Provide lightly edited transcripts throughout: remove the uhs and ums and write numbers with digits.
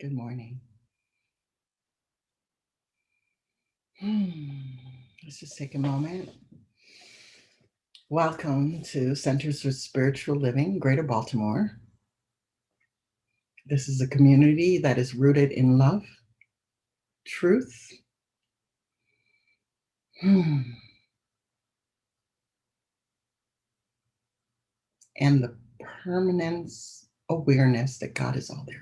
Good morning. Let's just take a moment. Welcome to Centers for Spiritual Living, Greater Baltimore. This is a community that is rooted in love, truth, and the permanence awareness that God is all there is.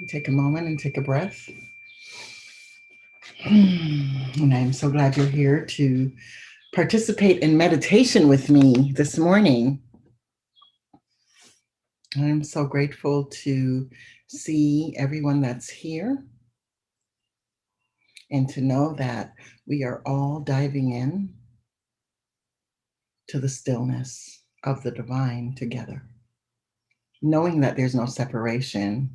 Take a moment and take a breath. And I'm so glad you're here to participate in meditation with me this morning. I'm so grateful to see everyone that's here and to know that we are all diving in to the stillness of the divine together, knowing that there's no separation,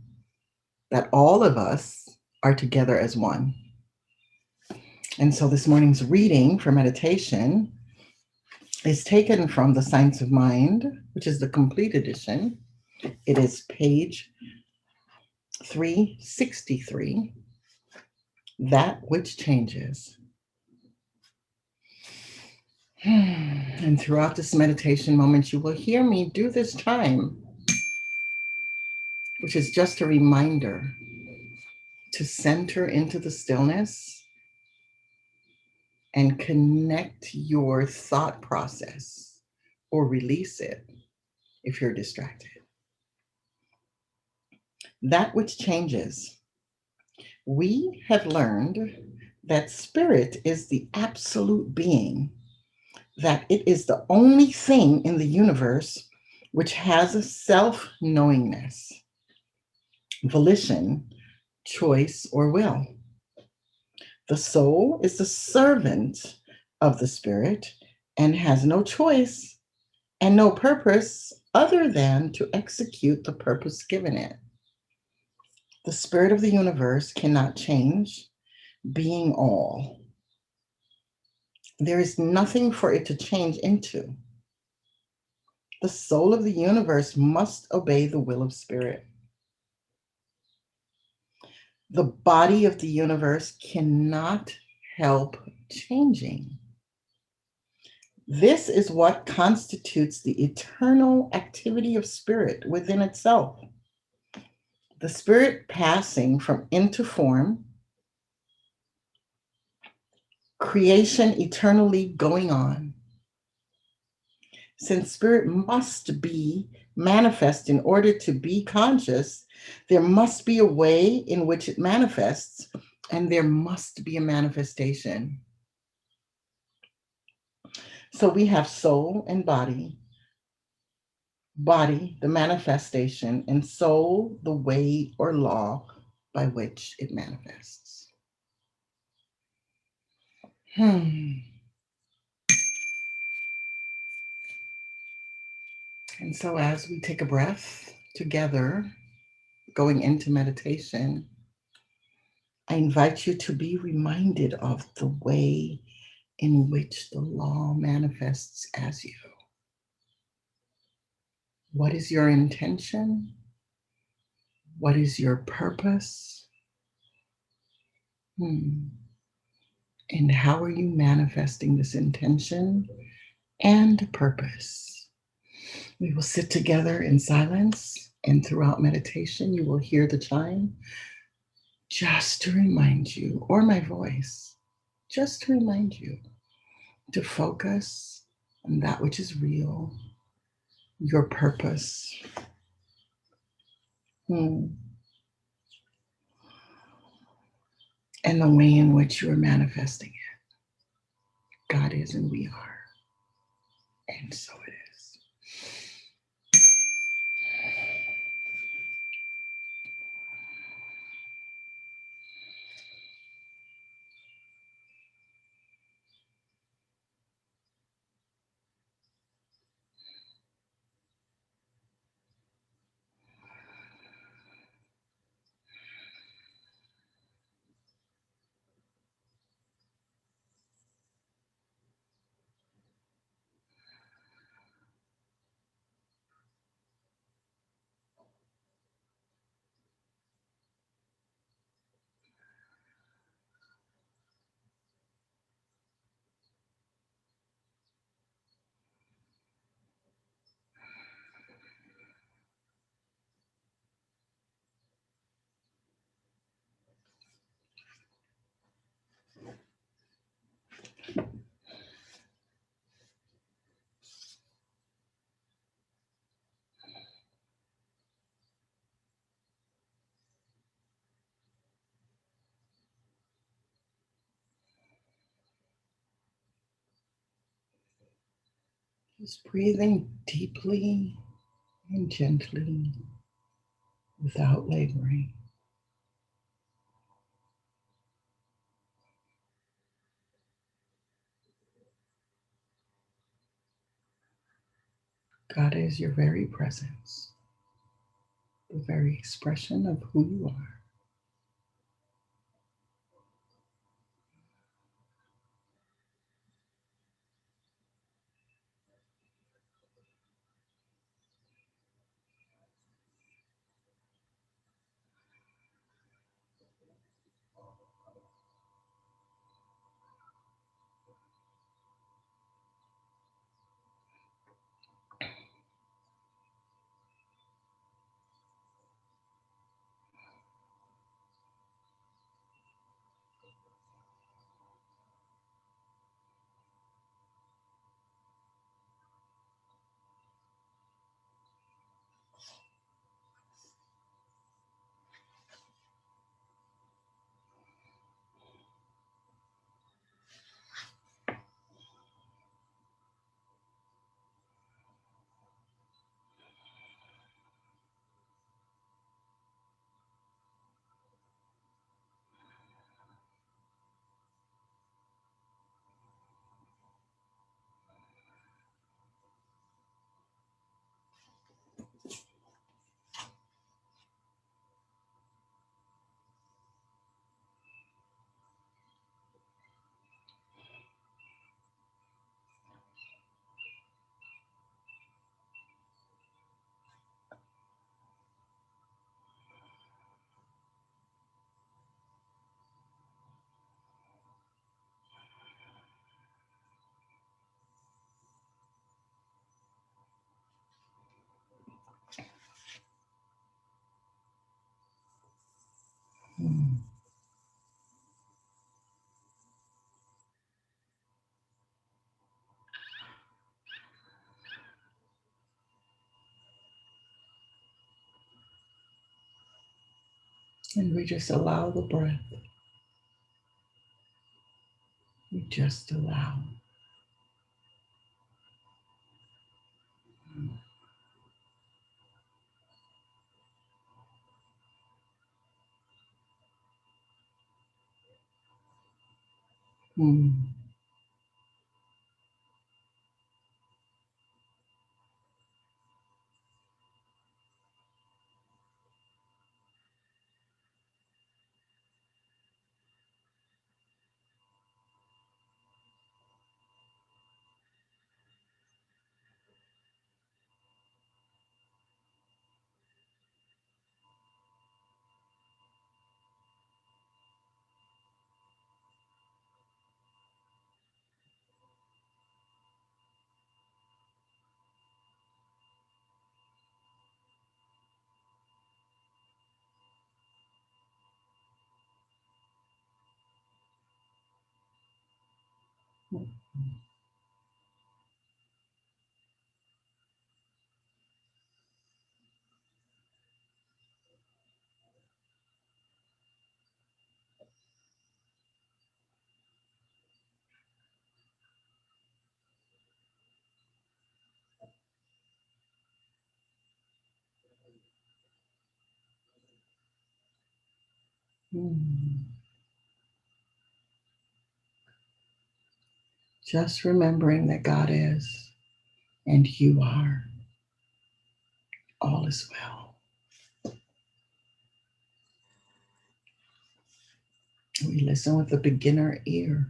that all of us are together as one. And so this morning's reading for meditation is taken from the Science of Mind, which is the complete edition. It is page 363, That Which Changes. And throughout this meditation moment, you will hear me do this time, which is just a reminder to center into the stillness and connect your thought process or release it if you're distracted. That which changes. We have learned that spirit is the absolute being, that it is the only thing in the universe which has a self-knowingness, volition, choice, or will. The soul is the servant of the spirit and has no choice and no purpose other than to execute the purpose given it. The spirit of the universe cannot change, being all. There is nothing for it to change into. The soul of the universe must obey the will of spirit. The body of the universe cannot help changing. This is what constitutes the eternal activity of spirit within itself. The spirit passing from into form, creation eternally going on. Since spirit must be manifest in order to be conscious, there must be a way in which it manifests, and there must be a manifestation. So we have soul and body, body, the manifestation, and soul, the way or law by which it manifests. And so as we take a breath together, going into meditation, I invite you to be reminded of the way in which the law manifests as you. What is your intention? What is your purpose? And how are you manifesting this intention and purpose? We will sit together in silence, and throughout meditation, you will hear the chime just to remind you, or my voice, just to remind you to focus on that which is real, your purpose. And the way in which you are manifesting it. God is and we are. And so it is. Just breathing deeply and gently without laboring. God is your very presence, the very expression of who you are. Mm. And we just allow the breath. We just allow. Mm. Mm. Just remembering that God is and you are. All is well. We listen with a beginner ear,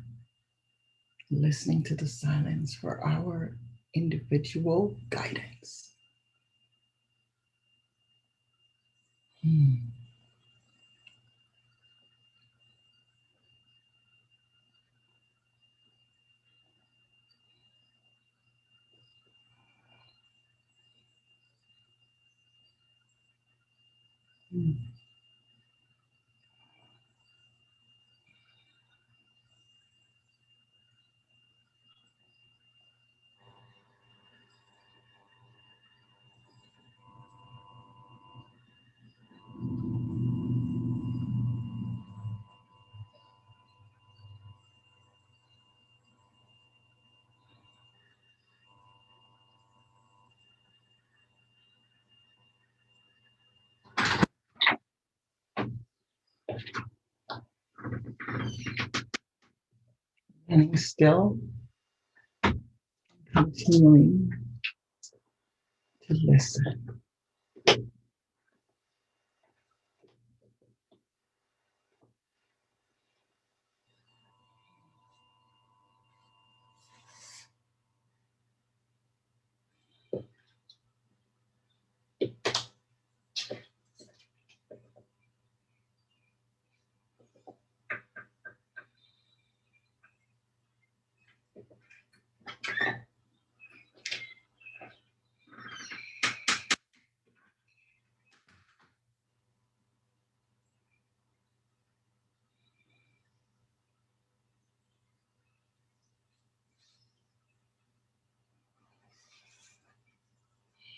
listening to the silence for our individual guidance. Mm. Mm. And still continuing to listen.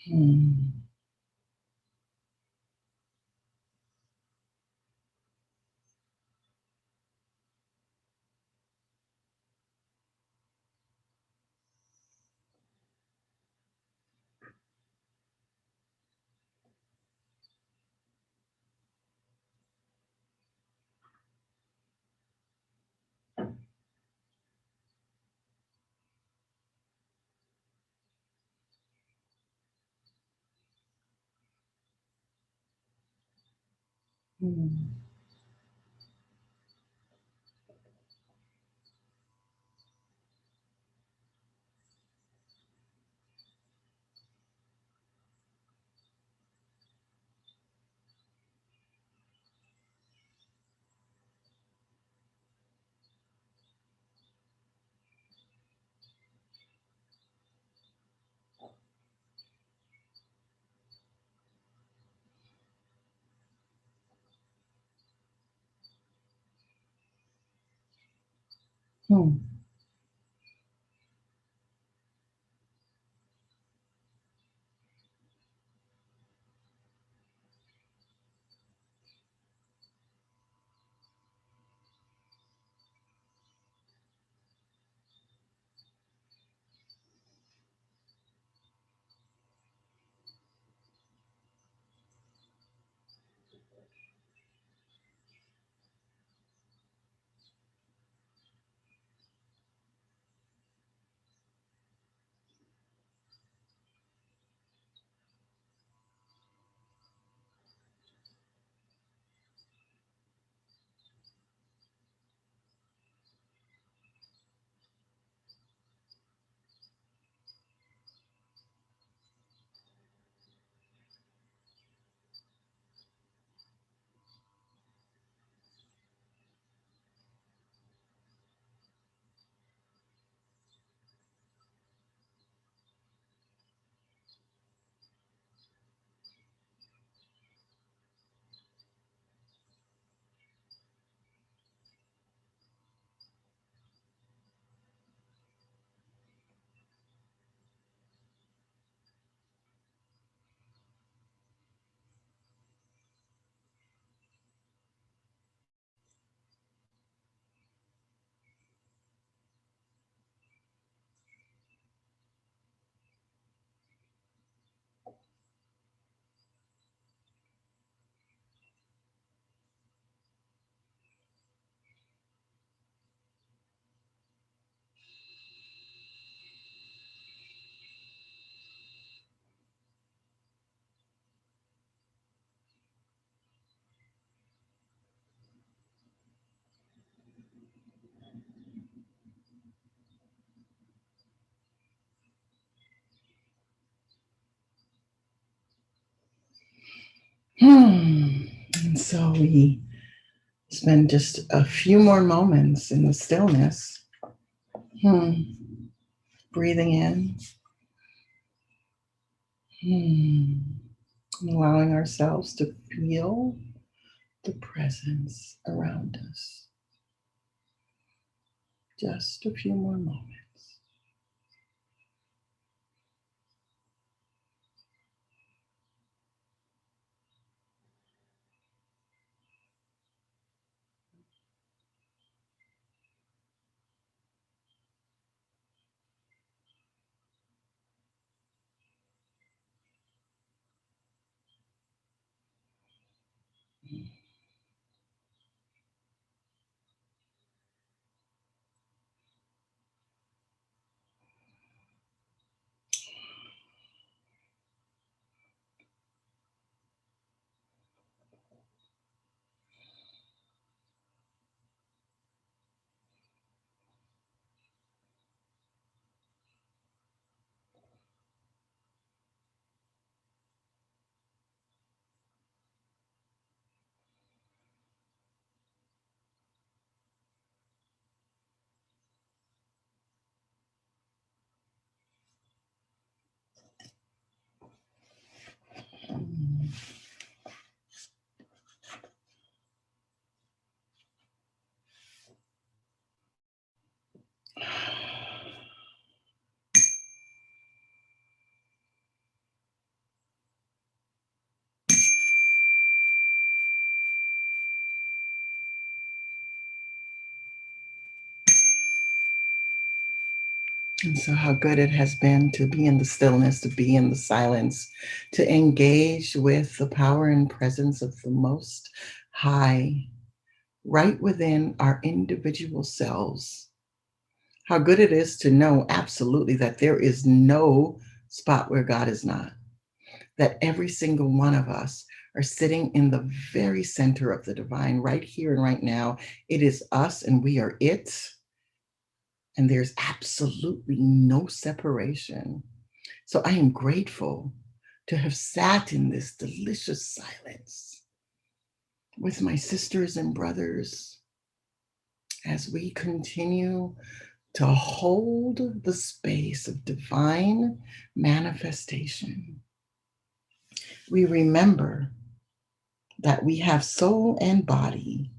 Hmm. Hmm. Hmm. Hmm. And so we spend just a few more moments in the stillness. Hmm. Breathing in. Hmm. Allowing ourselves to feel the presence around us. Just a few more moments. And so, how good it has been to be in the stillness, to be in the silence, to engage with the power and presence of the Most High right within our individual selves. How good it is to know absolutely that there is no spot where God is not, that every single one of us are sitting in the very center of the divine right here and right now. It is us and we are it. And there's absolutely no separation. So I am grateful to have sat in this delicious silence with my sisters and brothers as we continue to hold the space of divine manifestation. We remember that we have soul and body,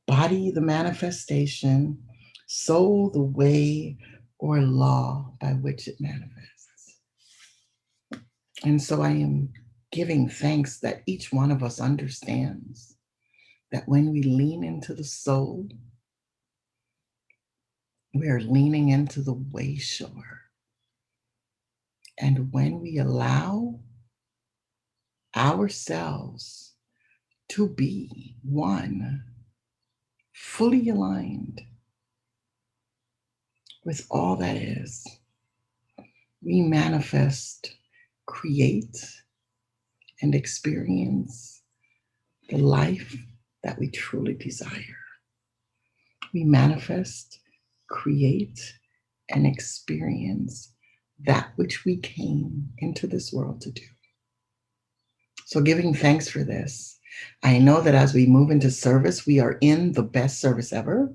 body the manifestation, soul the way or law by which it manifests. And so I am giving thanks that each one of us understands that when we lean into the soul, we are leaning into the way shore. And when we allow ourselves to be one, fully aligned with all that is, we manifest, create, and experience the life that we truly desire. We manifest, create, and experience that which we came into this world to do. So, giving thanks for this, I know that as we move into service, we are in the best service ever.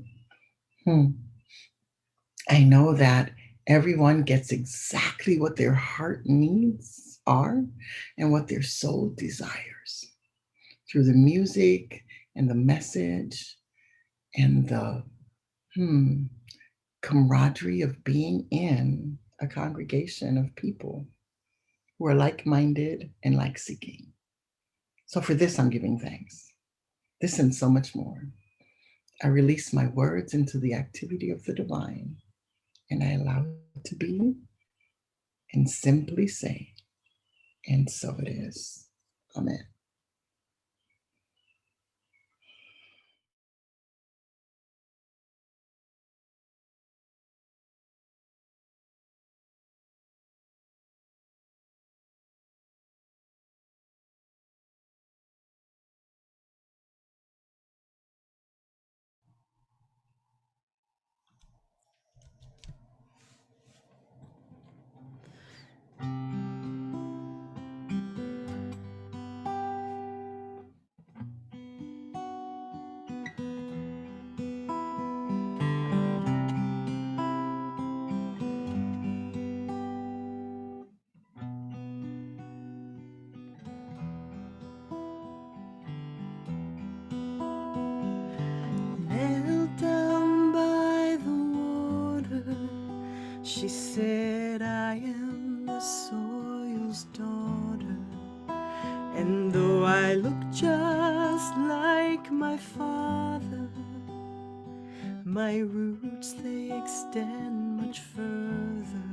I know that everyone gets exactly what their heart needs are and what their soul desires through the music and the message and the camaraderie of being in a congregation of people who are like-minded and like-seeking. So for this, I'm giving thanks. This and so much more. I release my words into the activity of the divine, and I allow it to be, and simply say, and so it is. Amen. Knelt down by the water, she said, I am the soil's daughter. And though I look just like my father, my roots, they extend much further.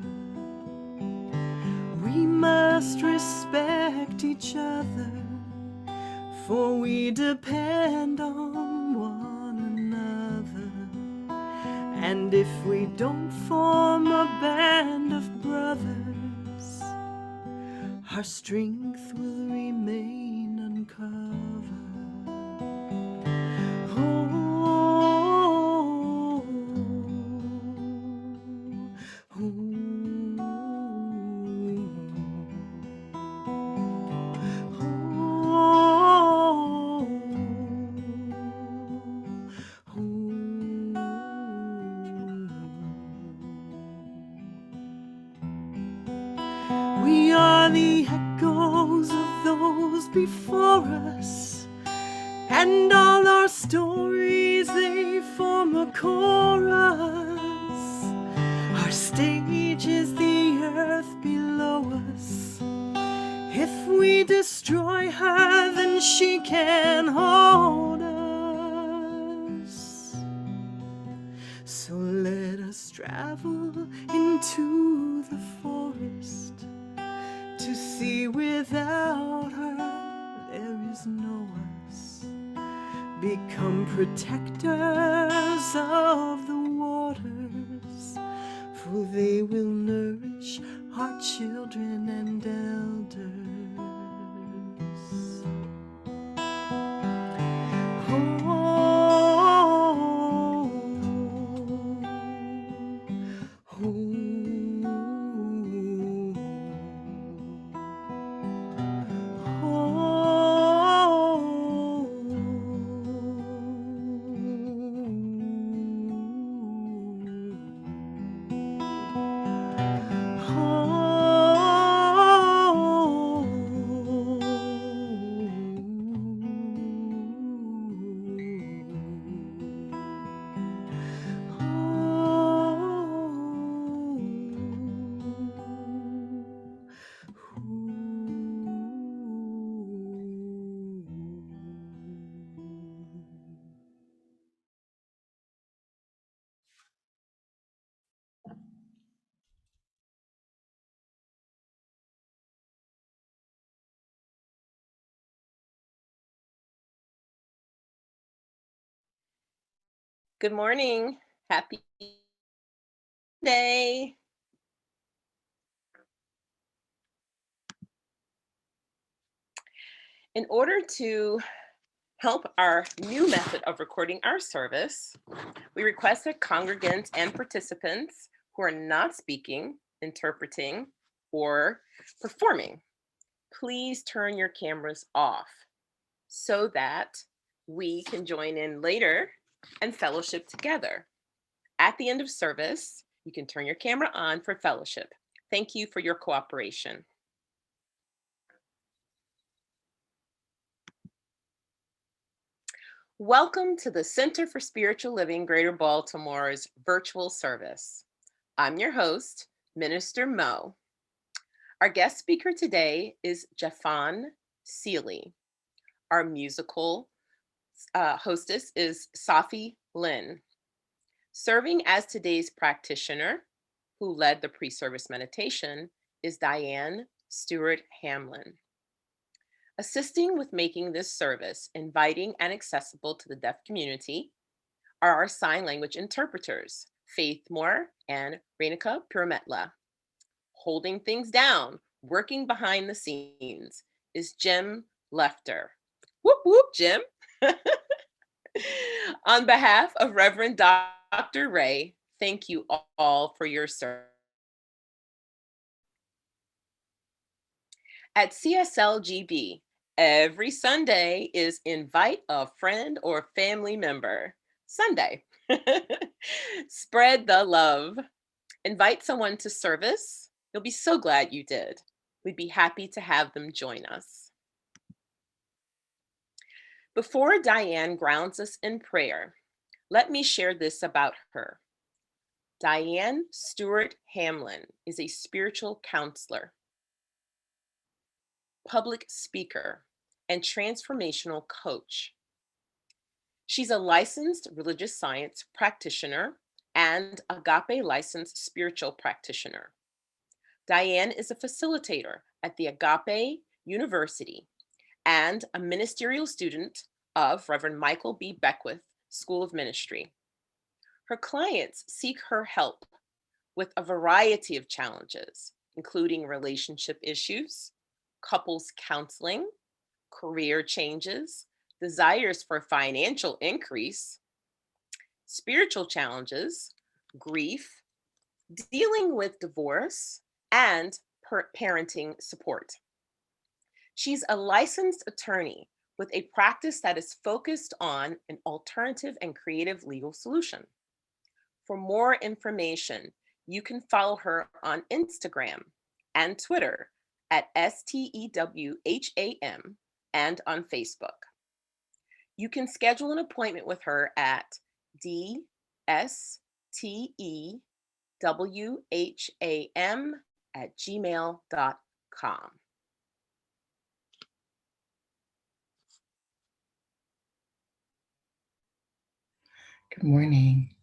We must respect each other, for we depend on one another. And if we don't form a band of brothers, our strength will remain uncovered. We are the echoes of those before us, and all our stories, they form a chorus. Our stage is the earth below us. If we destroy her, then she can hold us. So let us travel in into the forest to see without her there is no us. Become protectors of the waters, for they will nourish our children and elders. Good morning. Happy day. In order to help our new method of recording our service, we request that congregants and participants who are not speaking, interpreting, or performing, please turn your cameras off so that we can join in later and fellowship together. At the end of service, you can turn your camera on for fellowship. Thank you for your cooperation. Welcome to the Center for Spiritual Living Greater Baltimore's virtual service. I'm your host, Minister Mo. Our guest speaker today is Jeffon Seeley. Our musical hostess is Sahffi Lynne. Serving as today's practitioner, who led the pre-service meditation, is Dianne Stewart Hamlin. Assisting with making this service inviting and accessible to the deaf community are our sign language interpreters, Faith Moore and Renuka Purimetla. Holding things down, working behind the scenes, is Jim Lefter. Whoop, whoop, Jim. On behalf of Reverend Dr. Ray, thank you all for your service. At CSLGB, every Sunday is Invite a Friend or Family Member Sunday. Spread the love. Invite someone to service. You'll be so glad you did. We'd be happy to have them join us. Before Dianne grounds us in prayer, let me share this about her. Dianne Stewart Hamlin is a spiritual counselor, public speaker, and transformational coach. She's a licensed religious science practitioner and Agape licensed spiritual practitioner. Dianne is a facilitator at the Agape University and a ministerial student of Reverend Michael B. Beckwith School of Ministry. Her clients seek her help with a variety of challenges, including relationship issues, couples counseling, career changes, desires for financial increase, spiritual challenges, grief, dealing with divorce, and parenting support. She's a licensed attorney with a practice that is focused on an alternative and creative legal solution. For more information, you can follow her on Instagram and Twitter at STEWHAM and on Facebook. You can schedule an appointment with her at dstewham@gmail.com. Good morning.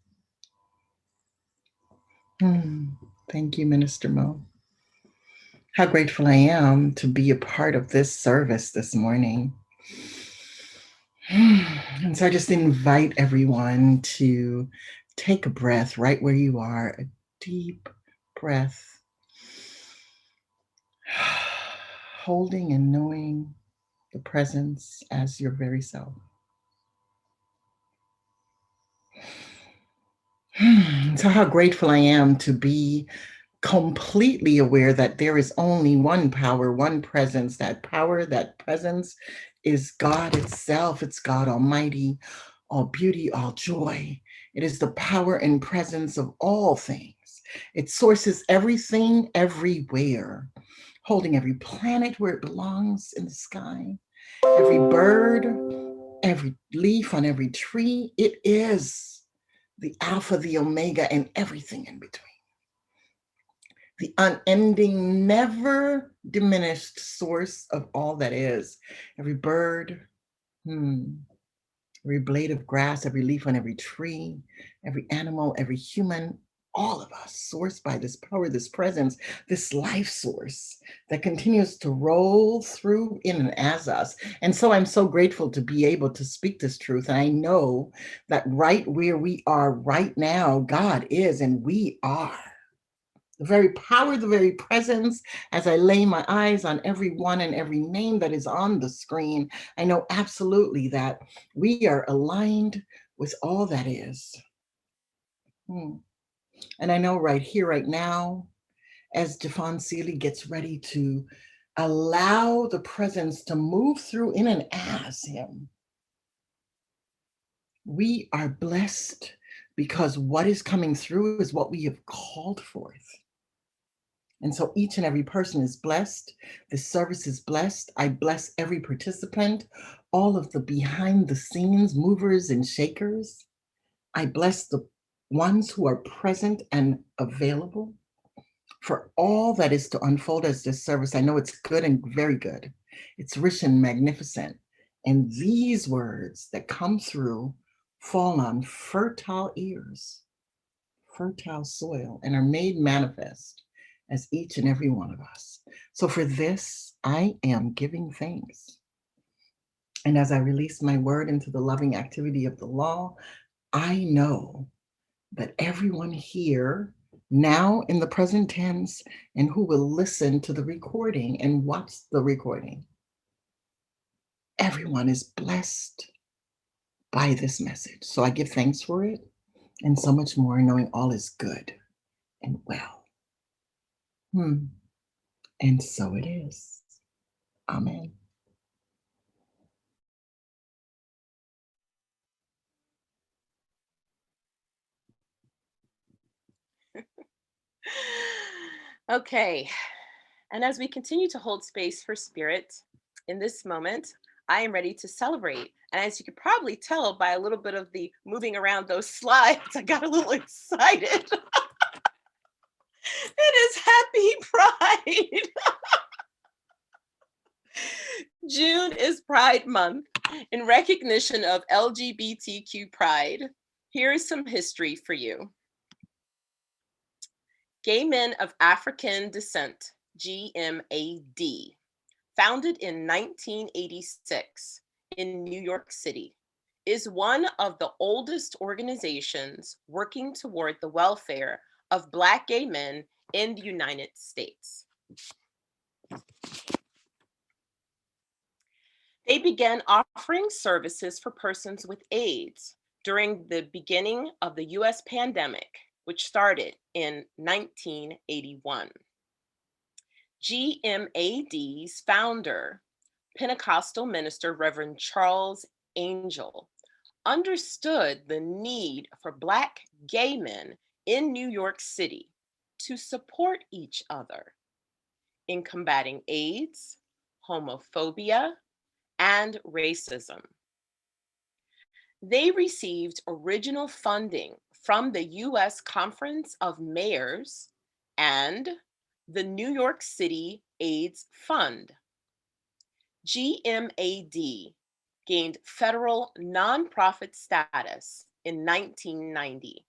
Thank you, Minister Mo. How grateful I am to be a part of this service this morning. And so I just invite everyone to take a breath right where you are, a deep breath, holding and knowing the presence as your very self. So, how grateful I am to be completely aware that there is only one power, one presence. That power, that presence is God itself. It's God Almighty, all beauty, all joy. It is the power and presence of all things. It sources everything everywhere, holding every planet where it belongs in the sky, every bird, every leaf on every tree. It is the Alpha, the Omega, and everything in between. The unending, never diminished source of all that is. Every bird, every blade of grass, every leaf on every tree, every animal, every human, all of us, sourced by this power, this presence, this life source that continues to roll through in and as us. And so I'm so grateful to be able to speak this truth. And I know that right where we are right now, God is and we are. The very power, the very presence, as I lay my eyes on every one and every name that is on the screen, I know absolutely that we are aligned with all that is. And I know right here, right now, as Jeffon Seeley gets ready to allow the presence to move through in and as him, we are blessed because what is coming through is what we have called forth. And so each and every person is blessed. This service is blessed. I bless every participant, all of the behind the scenes movers and shakers. I bless the ones who are present and available for all that is to unfold as this service. I know it's good and very good. It's rich and magnificent. And these words that come through fall on fertile ears, fertile soil, and are made manifest as each and every one of us. So for this, I am giving thanks. And as I release my word into the loving activity of the law, I know that everyone here, now in the present tense, and who will listen to the recording and watch the recording, everyone is blessed by this message. So I give thanks for it and so much more, knowing all is good and well. And so it is. Amen. Okay. And as we continue to hold space for spirit in this moment, I am ready to celebrate. And as you could probably tell by a little bit of the moving around those slides, I got a little excited. It is Happy Pride. June is Pride Month in recognition of LGBTQ pride. Here is some history for you. Gay Men of African Descent, GMAD, founded in 1986 in New York City, is one of the oldest organizations working toward the welfare of Black gay men in the United States. They began offering services for persons with AIDS during the beginning of the US pandemic, which started in 1981. GMAD's founder, Pentecostal minister Reverend Charles Angel, understood the need for Black gay men in New York City to support each other in combating AIDS, homophobia, and racism. They received original funding from the U.S. Conference of Mayors and the New York City AIDS Fund. GMAD gained federal nonprofit status in 1990.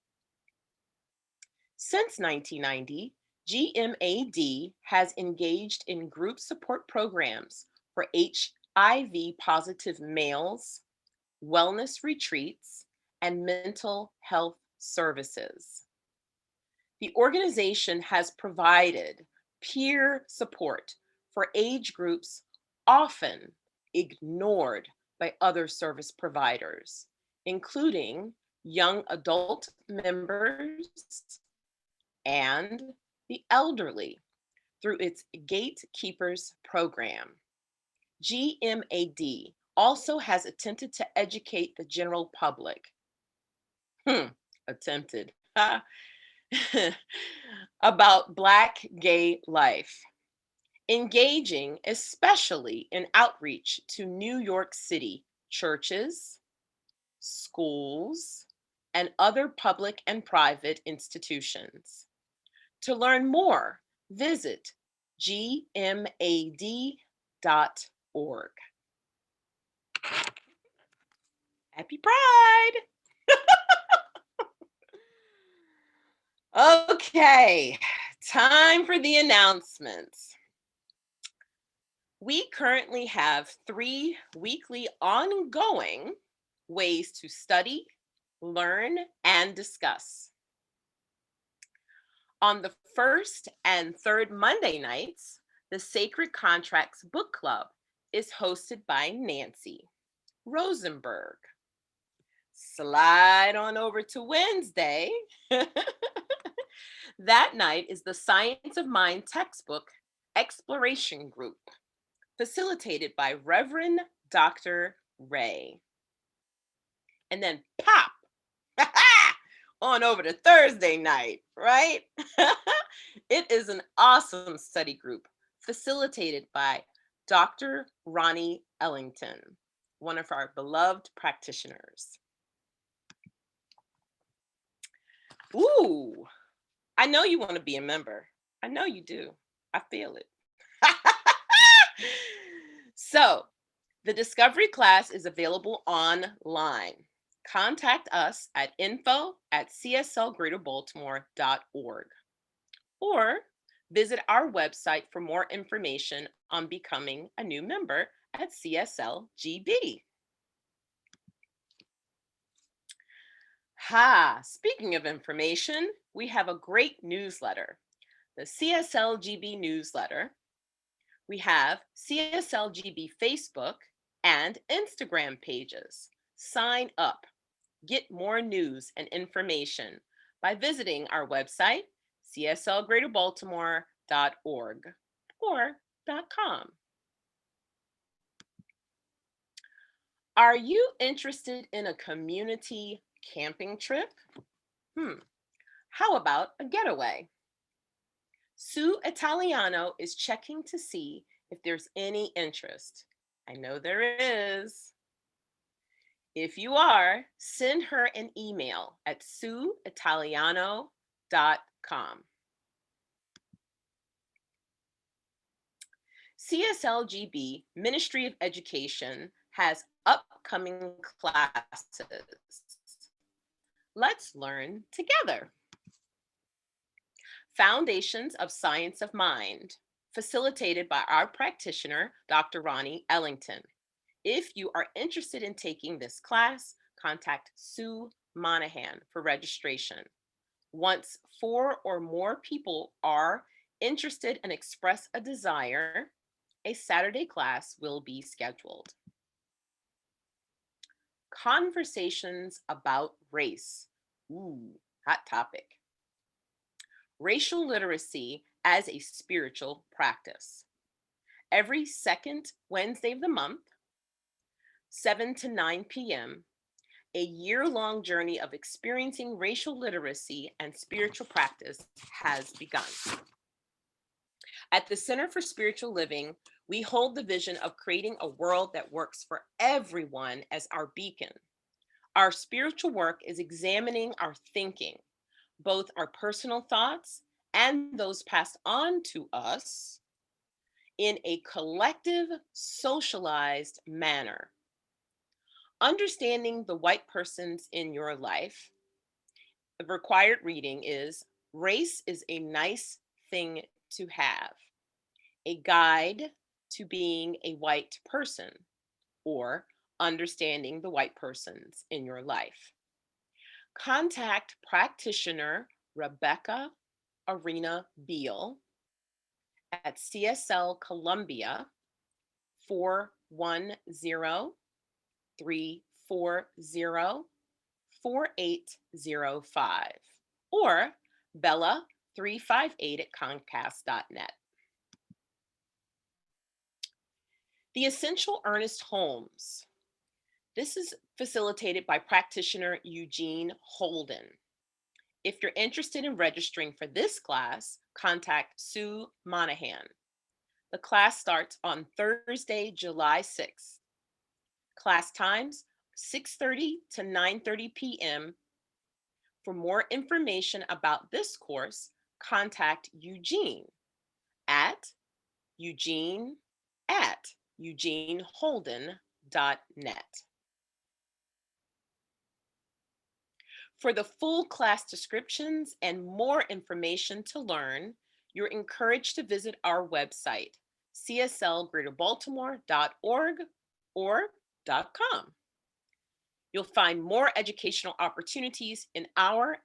Since 1990, GMAD has engaged in group support programs for HIV positive males, wellness retreats, and mental health services. The organization has provided peer support for age groups often ignored by other service providers, including young adult members and the elderly through its Gatekeepers program. GMAD also has attempted to educate the general public. Attempted. About Black gay life, engaging especially in outreach to New York City churches, schools, and other public and private institutions. To learn more, visit gmad.org. Happy Pride! Okay, time for the announcements. We currently have 3 weekly ongoing ways to study, learn, and discuss. On the first and third Monday nights, the Sacred Contracts Book Club is hosted by Nancy Rosenberg. Slide on over to Wednesday. That night is the Science of Mind textbook exploration group, facilitated by Reverend Dr. Ray. And then pop on over to Thursday night, right? It is an awesome study group facilitated by Dr. Ronnie Ellington, one of our beloved practitioners. Ooh, I know you want to be a member. I know you do. I feel it. So, the discovery class is available online. Contact us at info@cslgreaterbaltimore.org or visit our website for more information on becoming a new member at CSLGB. Speaking of information, we have a great newsletter, the CSLGB newsletter. We have CSLGB Facebook and Instagram pages. Sign up. Get more news and information by visiting our website, cslgreaterbaltimore.org or .com. Are you interested in a community camping trip? How about a getaway? Sue Italiano is checking to see if there's any interest. I know there is. If you are, send her an email at sueitaliano.com. CSLGB Ministry of Education has upcoming classes. Let's learn together. Foundations of Science of Mind, facilitated by our practitioner, Dr. Ronnie Ellington. If you are interested in taking this class, contact Sue Monahan for registration. Once 4 or more people are interested and express a desire, a Saturday class will be scheduled. Conversations about race. Hot topic. Racial literacy as a spiritual practice. Every second Wednesday of the month, 7 to 9 p.m., a year-long journey of experiencing racial literacy and spiritual practice has begun. At the Center for Spiritual Living, we hold the vision of creating a world that works for everyone as our beacon. Our spiritual work is examining our thinking, both our personal thoughts and those passed on to us, in a collective, socialized manner. Understanding the white persons in your life, the required reading is Race is a Nice thing to have, a guide to being a white person or understanding the white persons in your life. Contact practitioner Rebecca Arena Beal at CSL Columbia 410-340-4805 or Bella358 at Comcast.net. The Essential Ernest Holmes. This is facilitated by practitioner Eugene Holden. If you're interested in registering for this class, contact Sue Monahan. The class starts on Thursday, July 6th. Class times 6:30 to 9:30 p.m. For more information about this course, contact Eugene at eugeneholden.net. For the full class descriptions and more information to learn, you're encouraged to visit our website, cslgreaterbaltimore.org or .com. You'll find more educational opportunities in our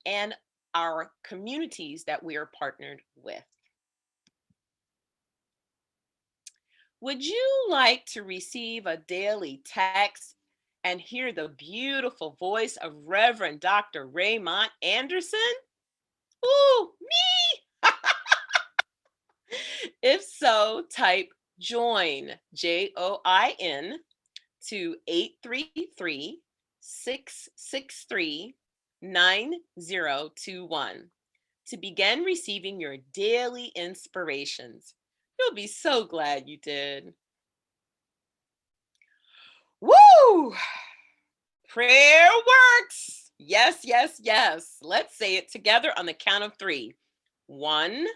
communities that we are partnered with. Would you like to receive a daily text and hear the beautiful voice of Reverend Dr. Raymond Anderson? Ooh, me! If so, type JOIN, JOIN, to 833-663-9021 to begin receiving your daily inspirations. You'll be so glad you did. Woo! Prayer works. Yes, yes, yes. Let's say it together on the count of 3. 1,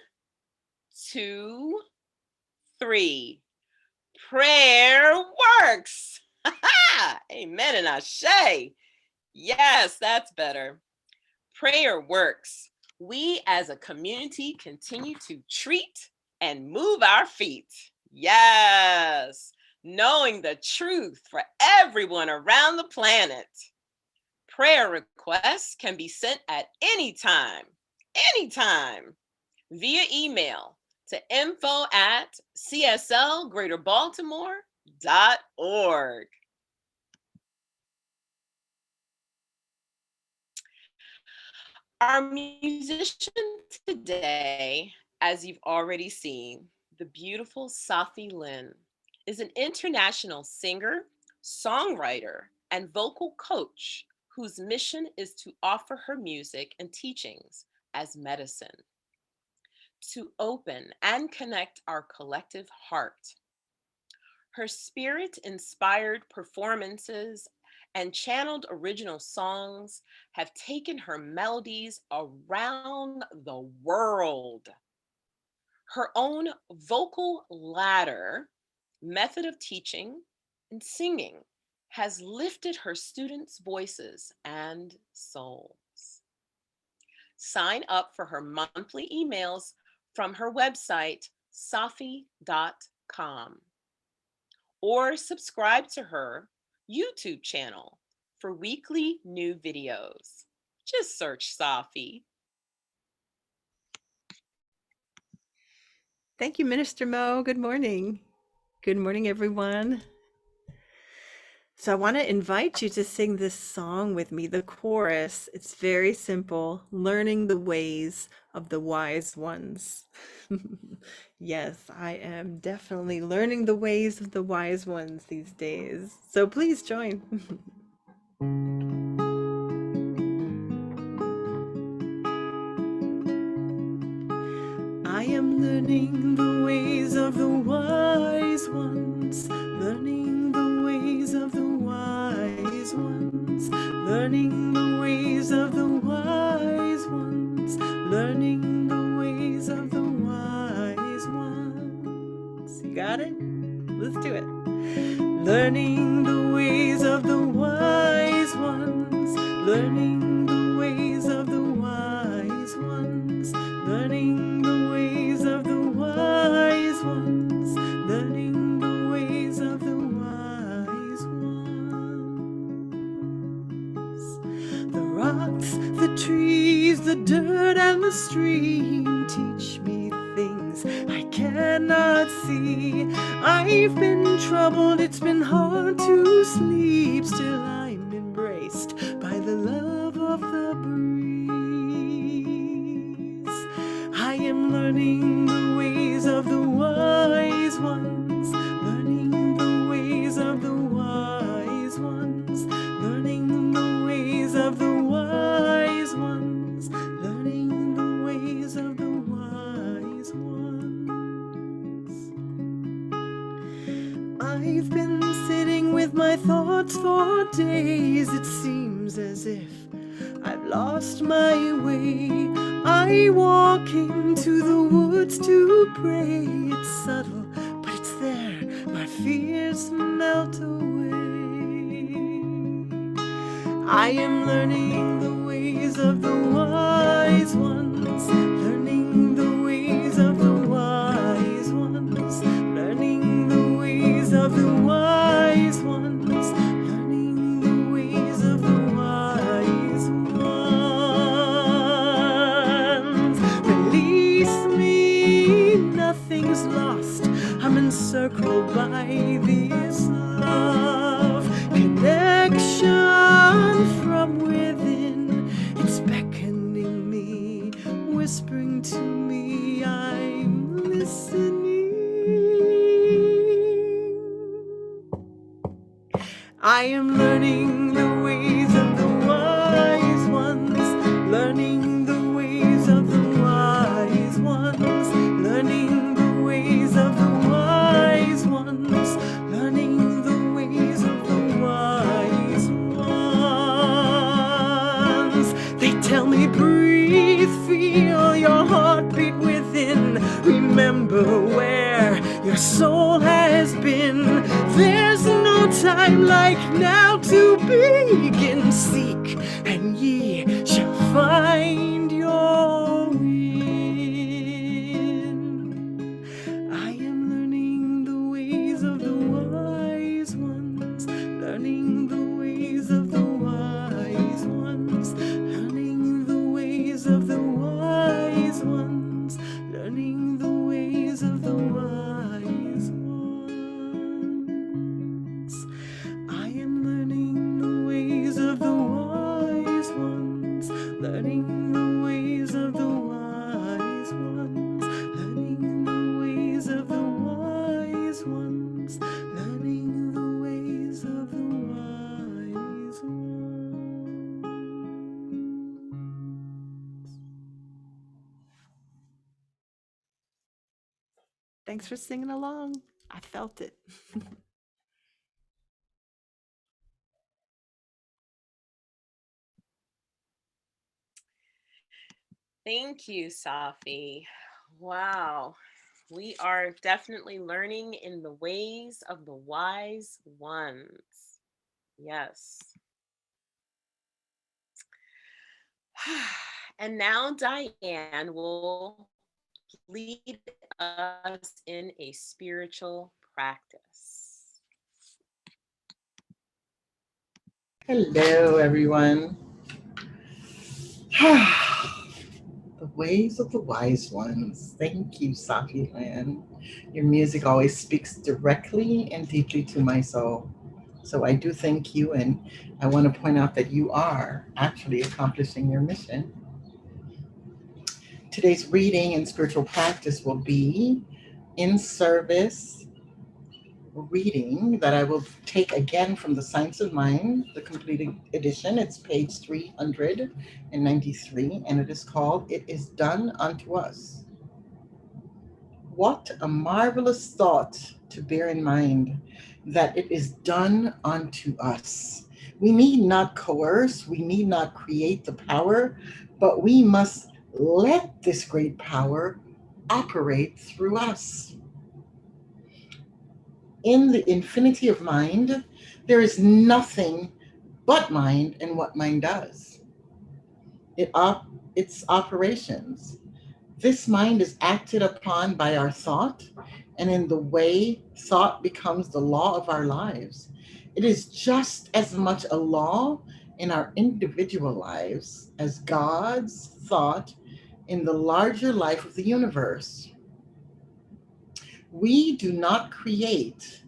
2, 3. Prayer works. Amen and ashe. Yes, that's better. Prayer works. We as a community continue to treat and move our feet. Yes, knowing the truth for everyone around the planet. Prayer requests can be sent at any time, via email to info@cslgreaterbaltimore.org. Our musician today, as you've already seen, the beautiful Sahffi Lynne, is an international singer, songwriter, and vocal coach whose mission is to offer her music and teachings as medicine, to open and connect our collective heart. Her spirit-inspired performances and channeled original songs have taken her melodies around the world. Her own vocal ladder method of teaching and singing has lifted her students' voices and souls. Sign up for her monthly emails from her website, sahffi.com, or subscribe to her YouTube channel for weekly new videos. Just search Sahffi. Thank you, Minister Mo. Good morning. Good morning, everyone. So I want to invite you to sing this song with me, the chorus. It's very simple, learning the ways of the wise ones. Yes, I am definitely learning the ways of the wise ones these days. So please join. I am learning the ways of the wise ones, learning the ways of the wise ones, learning the ways of the wise ones, learning the ways of the wise ones. You got it? Let's do it. Learning the ways of the wise ones, learning the ways of the wise ones, learning the ways rocks, the trees, the dirt, and the stream teach me things I cannot see. I've been troubled, it's been hard to sleep. Still I'm embraced by the love of the breeze. I am learning the ways of the wise ones, learning the ways of the wise ones, learning the ways of the wise ones, learning the ways of the wise ones. I've been sitting with my thoughts for days. It seems as if I've lost my way. I walk into the woods to pray. It's subtle, but it's there. My fears melt away. I am learning the ways of the wise ones, learning the ways of the wise ones, learning the ways of the wise ones, learning the ways of the wise ones. Release me, nothing's lost. I'm encircled by this love. Connection from within, it's beckoning me, whispering to me, I'm listening. I am learning the ways of the wise ones, learning the ways of the wise ones, learning the ways of the wise ones, learning the ways of the wise ones. They tell me breathe, feel your heartbeat within, remember where your soul has been. There's no time like now to begin. Seek and ye shall find your win. I am learning the ways of the wise ones, learning the ways of the wise ones, learning the ways of the wise ones, learning the ways of the wise ones. I am learning the ways of the wise ones, learning the ways of the wise ones, learning the ways of the wise ones, learning the ways of the wise ones. Thanks for singing along. I felt it. Thank you, Sahffi. Wow. We are definitely learning in the ways of the wise ones. Yes. And now Dianne will lead us in a spiritual practice. Hello, everyone. The ways of the wise ones. Thank you, Sahffi Lynne. Your music always speaks directly and deeply to my soul. So I do thank you, and I want to point out that you are actually accomplishing your mission. Today's reading and spiritual practice will be in service reading that I will take again from the Science of Mind, the completed edition. It's page 393, and it is called It Is Done Unto Us. What a marvelous thought to bear in mind, that it is done unto us. We need not coerce, we need not create the power, but we must let this great power operate through us. In the infinity of mind, there is nothing but mind and what mind does. Its operations. This mind is acted upon by our thought, and in the way thought becomes the law of our lives. It is just as much a law in our individual lives as God's thought in the larger life of the universe. We do not create,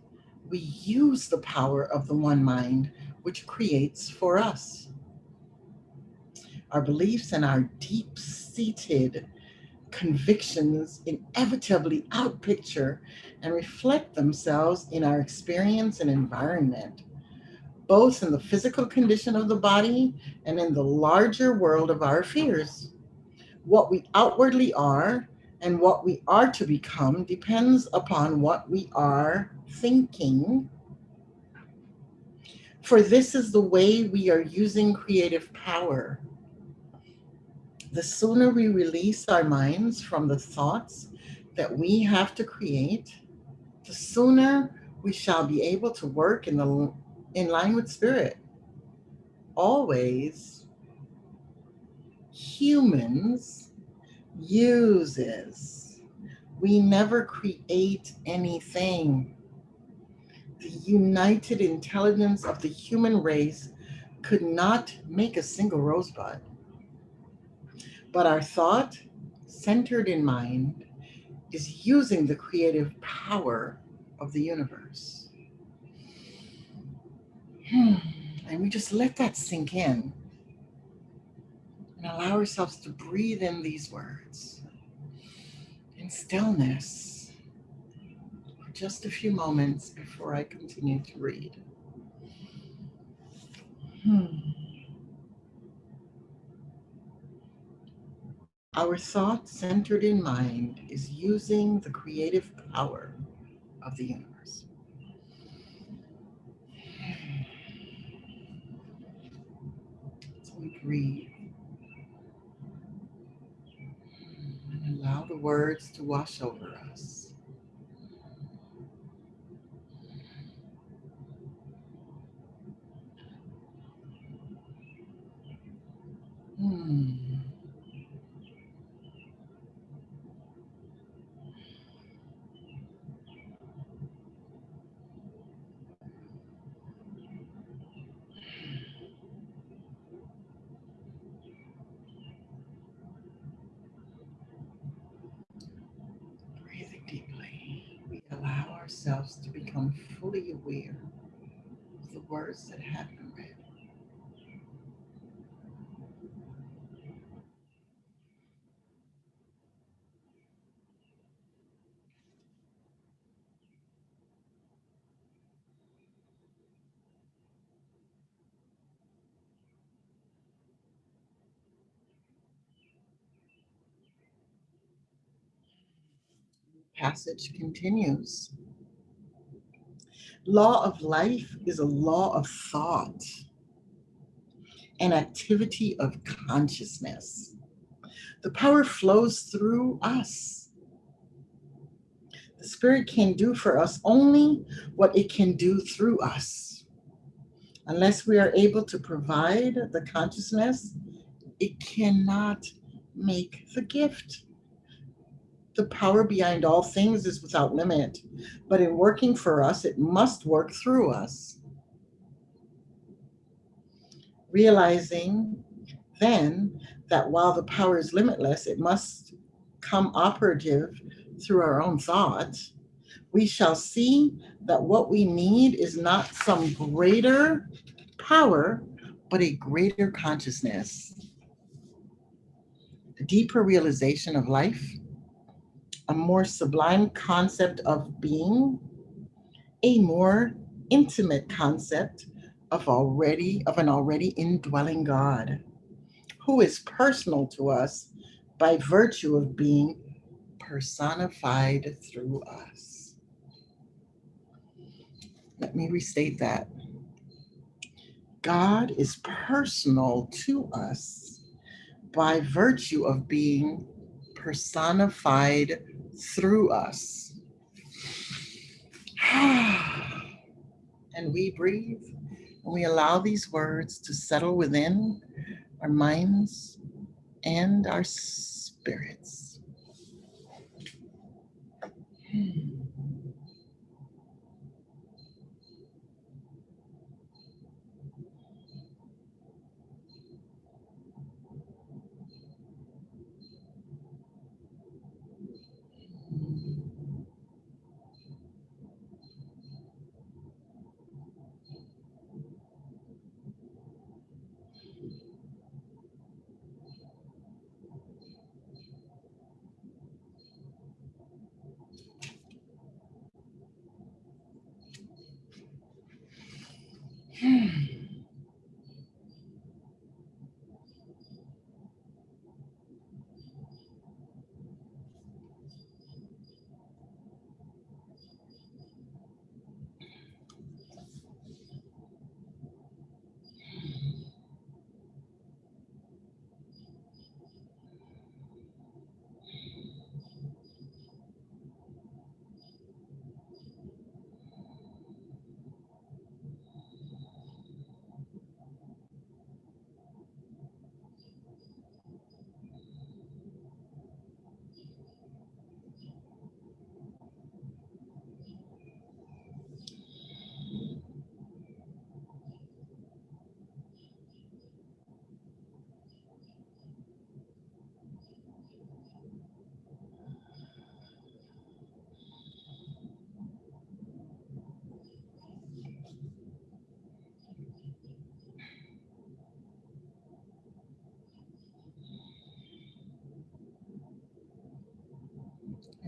we use the power of the one mind which creates for us. Our beliefs and our deep seated convictions inevitably outpicture and reflect themselves in our experience and environment, both in the physical condition of the body and in the larger world of our fears. What we outwardly are and what we are to become depends upon what we are thinking. For this is the way we are using creative power. The sooner we release our minds from the thoughts that we have to create, the sooner we shall be able to work in line with spirit. Always, humans uses. We never create anything. The united intelligence of the human race could not make a single rosebud. But our thought, centered in mind, is using the creative power of the universe. And we just let that sink in and allow ourselves to breathe in these words in stillness for just a few moments before I continue to read. Our thought centered in mind is using the creative power of the universe. So we breathe and allow the words to wash over us. Hmm. Breathing deeply, we allow ourselves to become fully aware of the words that have been read. The passage continues. Law of life is a law of thought, an activity of consciousness. The power flows through us. The Spirit can do for us only what it can do through us. Unless we are able to provide the consciousness, it cannot make the gift. The power behind all things is without limit, but in working for us, it must work through us. Realizing then that while the power is limitless, it must come operative through our own thoughts. We shall see that what we need is not some greater power, but a greater consciousness, a deeper realization of life, a more sublime concept of being, a more intimate concept of an already indwelling God, who is personal to us by virtue of being personified through us. Let me restate that. God is personal to us by virtue of being personified through us. And we breathe and we allow these words to settle within our minds and our spirits.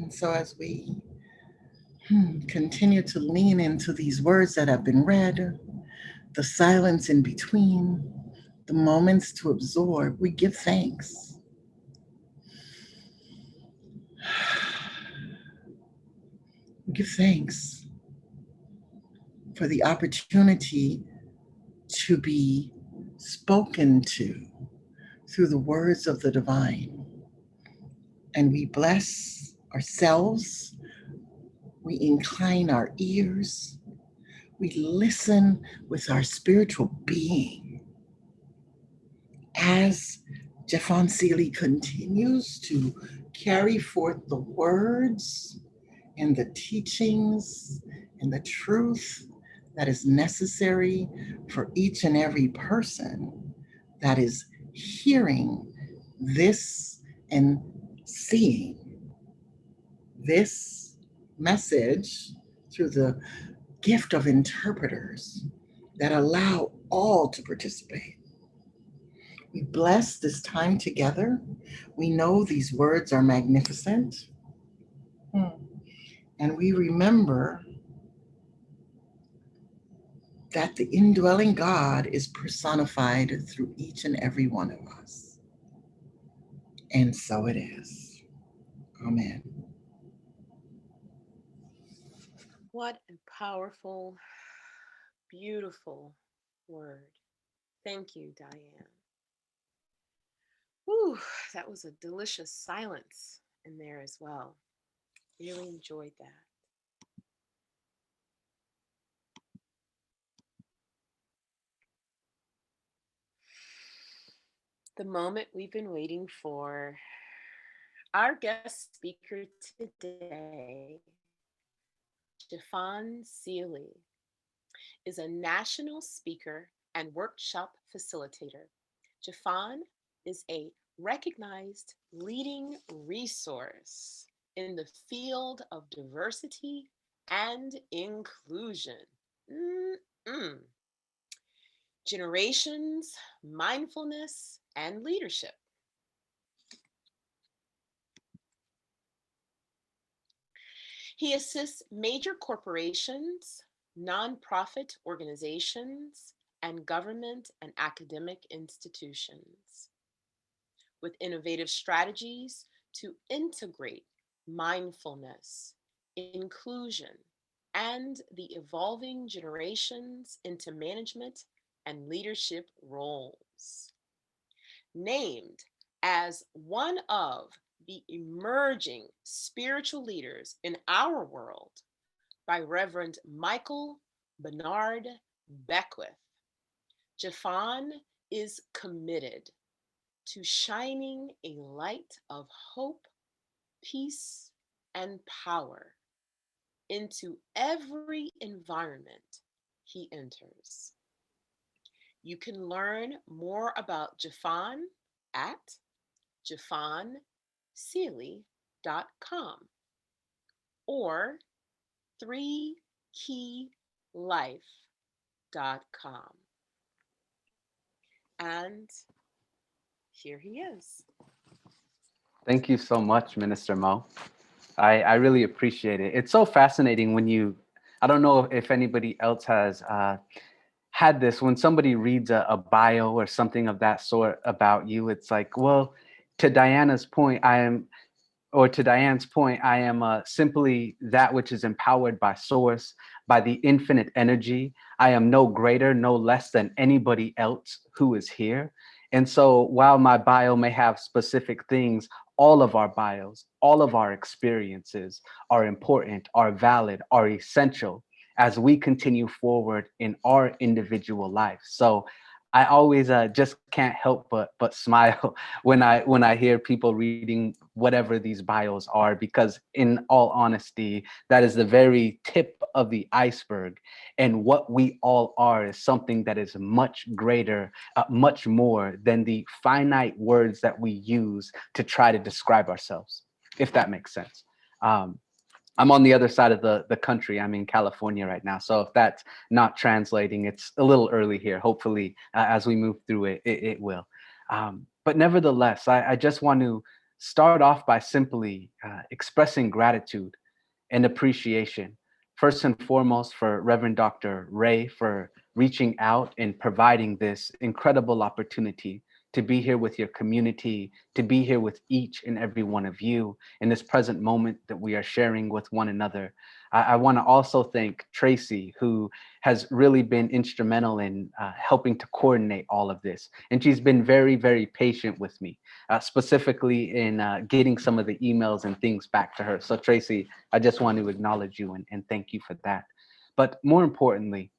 And so as we continue to lean into these words that have been read, the silence in between, the moments to absorb, we give thanks. We give thanks for the opportunity to be spoken to through the words of the divine. And we bless ourselves, we incline our ears, we listen with our spiritual being as Jeffon Seeley continues to carry forth the words and the teachings and the truth that is necessary for each and every person that is hearing this and seeing this message through the gift of interpreters that allow all to participate. We bless this time together. We know these words are magnificent. And we remember that the indwelling God is personified through each and every one of us. And so it is. Amen. What a powerful, beautiful word. Thank you, Dianne. Whew, that was a delicious silence in there as well. Really enjoyed that. The moment we've been waiting for. Our guest speaker today, Jeffon Seeley, is a national speaker and workshop facilitator. Jeffon is a recognized leading resource in the field of diversity and inclusion. Mm-mm. Generations, mindfulness, and leadership. He assists major corporations, nonprofit organizations, and government and academic institutions with innovative strategies to integrate mindfulness, inclusion, and the evolving generations into management and leadership roles. Named as one of the emerging spiritual leaders in our world by Reverend Michael Bernard Beckwith, Jeffon is committed to shining a light of hope, peace, and power into every environment he enters. You can learn more about Jeffon at jeffonseeley.com or 3keylife.com. And here he is. Thank you so much, Minister Mo. I really appreciate it. It's so fascinating when I don't know if anybody else has had this, when somebody reads a bio or something of that sort about you, it's like, well, to Diana's point, to Diane's point, I am simply that which is empowered by source, by the infinite energy. I am no greater, no less than anybody else who is here. And so while my bio may have specific things, all of our bios, all of our experiences are important, are valid, are essential as we continue forward in our individual life. So I always just can't help but smile when I hear people reading whatever these bios are, because in all honesty, that is the very tip of the iceberg. And what we all are is something that is much greater, much more than the finite words that we use to try to describe ourselves, if that makes sense. I'm on the other side of the country. I'm in California right now. So if that's not translating, it's a little early here. Hopefully, as we move through it will. But nevertheless, I just want to start off by simply expressing gratitude and appreciation. First and foremost, for Reverend Dr. Ray for reaching out and providing this incredible opportunity to be here with your community, to be here with each and every one of you in this present moment that we are sharing with one another. I want to also thank Tracy, who has really been instrumental in helping to coordinate all of this. And she's been very, very patient with me, specifically in getting some of the emails and things back to her. So, Tracy, I just want to acknowledge you and thank you for that. But more importantly,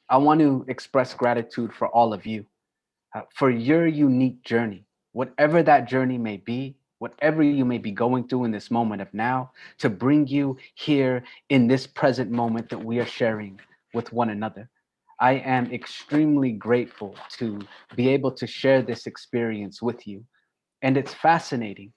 I want to express gratitude for all of you, for your unique journey, whatever that journey may be, whatever you may be going through in this moment of now, to bring you here in this present moment that we are sharing with one another. I am extremely grateful to be able to share this experience with you. And it's fascinating.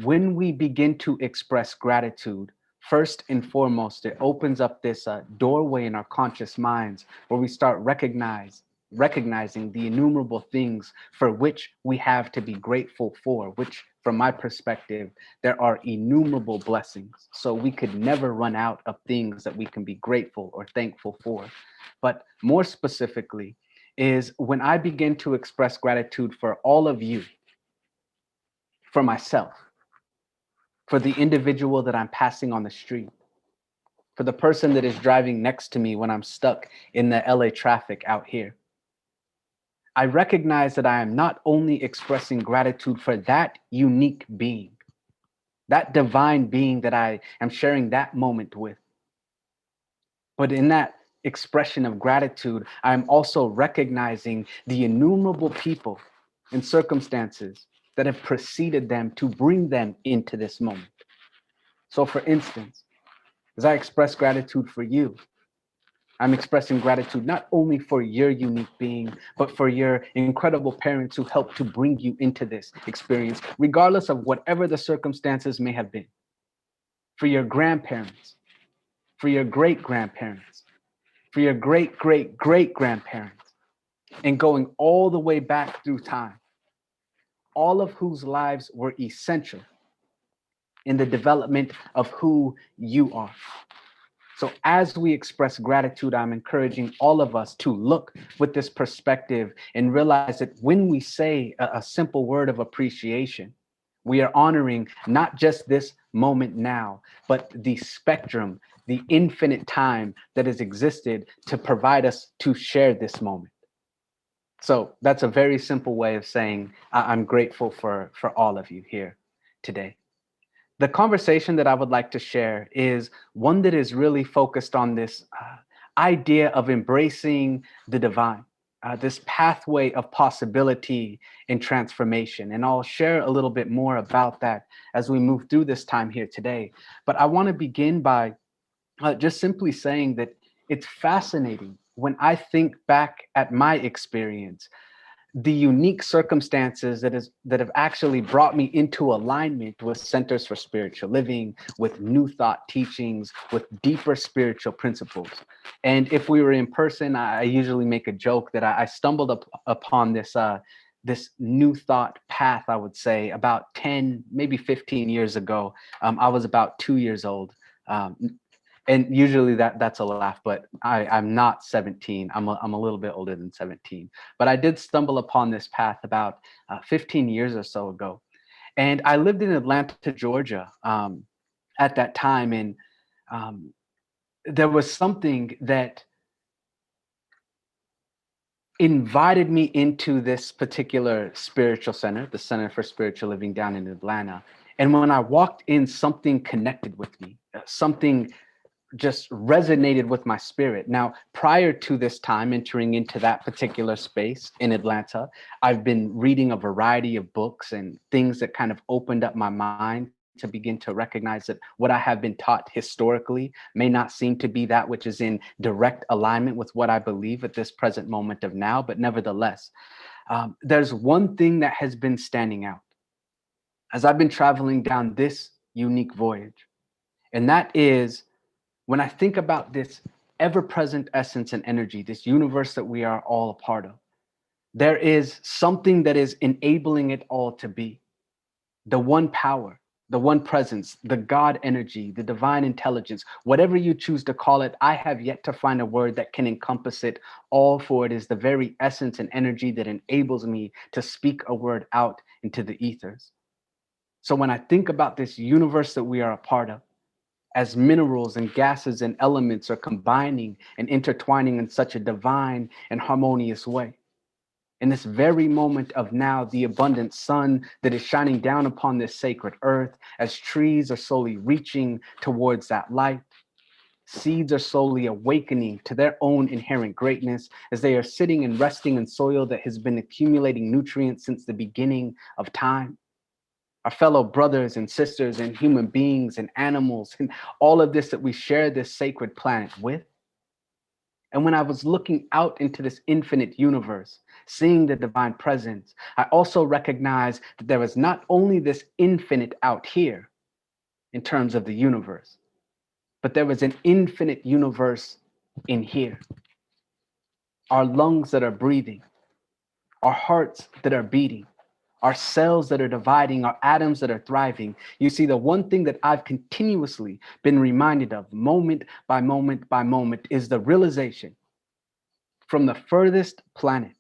When we begin to express gratitude, first and foremost, it opens up this doorway in our conscious minds where we start recognizing the innumerable things for which we have to be grateful for, which, from my perspective, there are innumerable blessings. So we could never run out of things that we can be grateful or thankful for. But more specifically, is when I begin to express gratitude for all of you, for myself, for the individual that I'm passing on the street, for the person that is driving next to me when I'm stuck in the LA traffic out here. I recognize that I am not only expressing gratitude for that unique being, that divine being that I am sharing that moment with, but in that expression of gratitude, I'm also recognizing the innumerable people and circumstances that have preceded them to bring them into this moment. So, for instance, as I express gratitude for you, I'm expressing gratitude not only for your unique being, but for your incredible parents who helped to bring you into this experience, regardless of whatever the circumstances may have been. For your grandparents, for your great grandparents, for your great great great grandparents, and going all the way back through time, all of whose lives were essential in the development of who you are. So as we express gratitude, I'm encouraging all of us to look with this perspective and realize that when we say a simple word of appreciation, we are honoring not just this moment now, but the spectrum, the infinite time that has existed to provide us to share this moment. So that's a very simple way of saying I'm grateful for all of you here today. The conversation that I would like to share is one that is really focused on this idea of embracing the divine, this pathway of possibility and transformation. And I'll share a little bit more about that as we move through this time here today. But I want to begin by just simply saying that it's fascinating when I think back at my experience, the unique circumstances that have actually brought me into alignment with Centers for Spiritual Living, with New Thought teachings, with deeper spiritual principles. And if we were in person, I usually make a joke that I stumbled upon this New Thought path, I would say, about 10, maybe 15 years ago. I was about 2 years old. And usually that's a laugh, but I'm not 17. I'm a little bit older than 17. But I did stumble upon this path about 15 years or so ago. And I lived in Atlanta, Georgia at that time. And there was something that invited me into this particular spiritual center, the Center for Spiritual Living down in Atlanta. And when I walked in, something connected with me, something just resonated with my spirit. Now, prior to this time entering into that particular space in Atlanta, I've been reading a variety of books and things that kind of opened up my mind to begin to recognize that what I have been taught historically may not seem to be that which is in direct alignment with what I believe at this present moment of now. But nevertheless, there's one thing that has been standing out as I've been traveling down this unique voyage, and that is when I think about this ever-present essence and energy, this universe that we are all a part of, there is something that is enabling it all to be. the one power, the one presence, the God energy, the divine intelligence, whatever you choose to call it. I have yet to find a word that can encompass it all, for it is the very essence and energy that enables me to speak a word out into the ethers. So when I think about this universe that we are a part of, as minerals and gases and elements are combining and intertwining in such a divine and harmonious way, in this very moment of now, the abundant sun that is shining down upon this sacred earth, as trees are slowly reaching towards that light, seeds are slowly awakening to their own inherent greatness as they are sitting and resting in soil that has been accumulating nutrients since the beginning of time. Our fellow brothers and sisters and human beings and animals and all of this that we share this sacred planet with. And when I was looking out into this infinite universe, seeing the divine presence, I also recognized that there was not only this infinite out here in terms of the universe, but there was an infinite universe in here. Our lungs that are breathing, our hearts that are beating, our cells that are dividing, our atoms that are thriving. You see, the one thing that I've continuously been reminded of moment by moment by moment is the realization from the furthest planet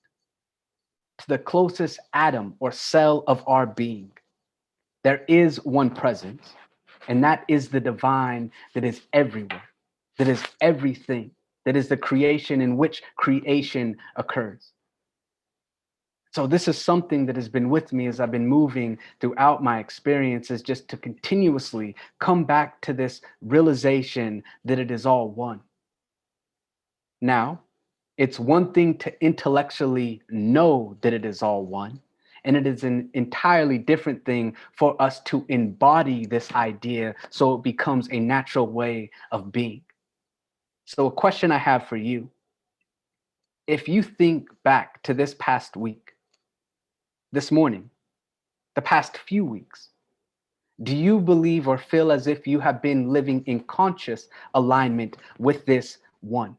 to the closest atom or cell of our being, there is one presence, and that is the divine that is everywhere, that is everything, that is the creation in which creation occurs. So this is something that has been with me as I've been moving throughout my experiences, just to continuously come back to this realization that it is all one. Now, it's one thing to intellectually know that it is all one, and it is an entirely different thing for us to embody this idea so it becomes a natural way of being. So a question I have for you, if you think back to this past week, this morning, the past few weeks, do you believe or feel as if you have been living in conscious alignment with this one?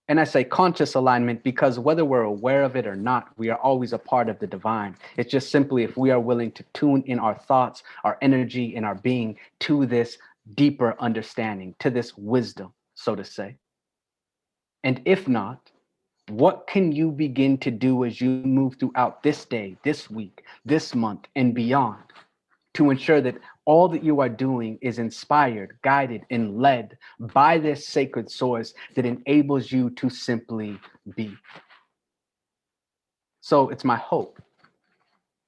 And I say conscious alignment because whether we're aware of it or not, we are always a part of the divine. It's just simply if we are willing to tune in our thoughts, our energy, and our being to this deeper understanding, to this wisdom, so to say. And if not, what can you begin to do as you move throughout this day, this week, this month, and beyond to ensure that all that you are doing is inspired, guided, and led by this sacred source that enables you to simply be? So it's my hope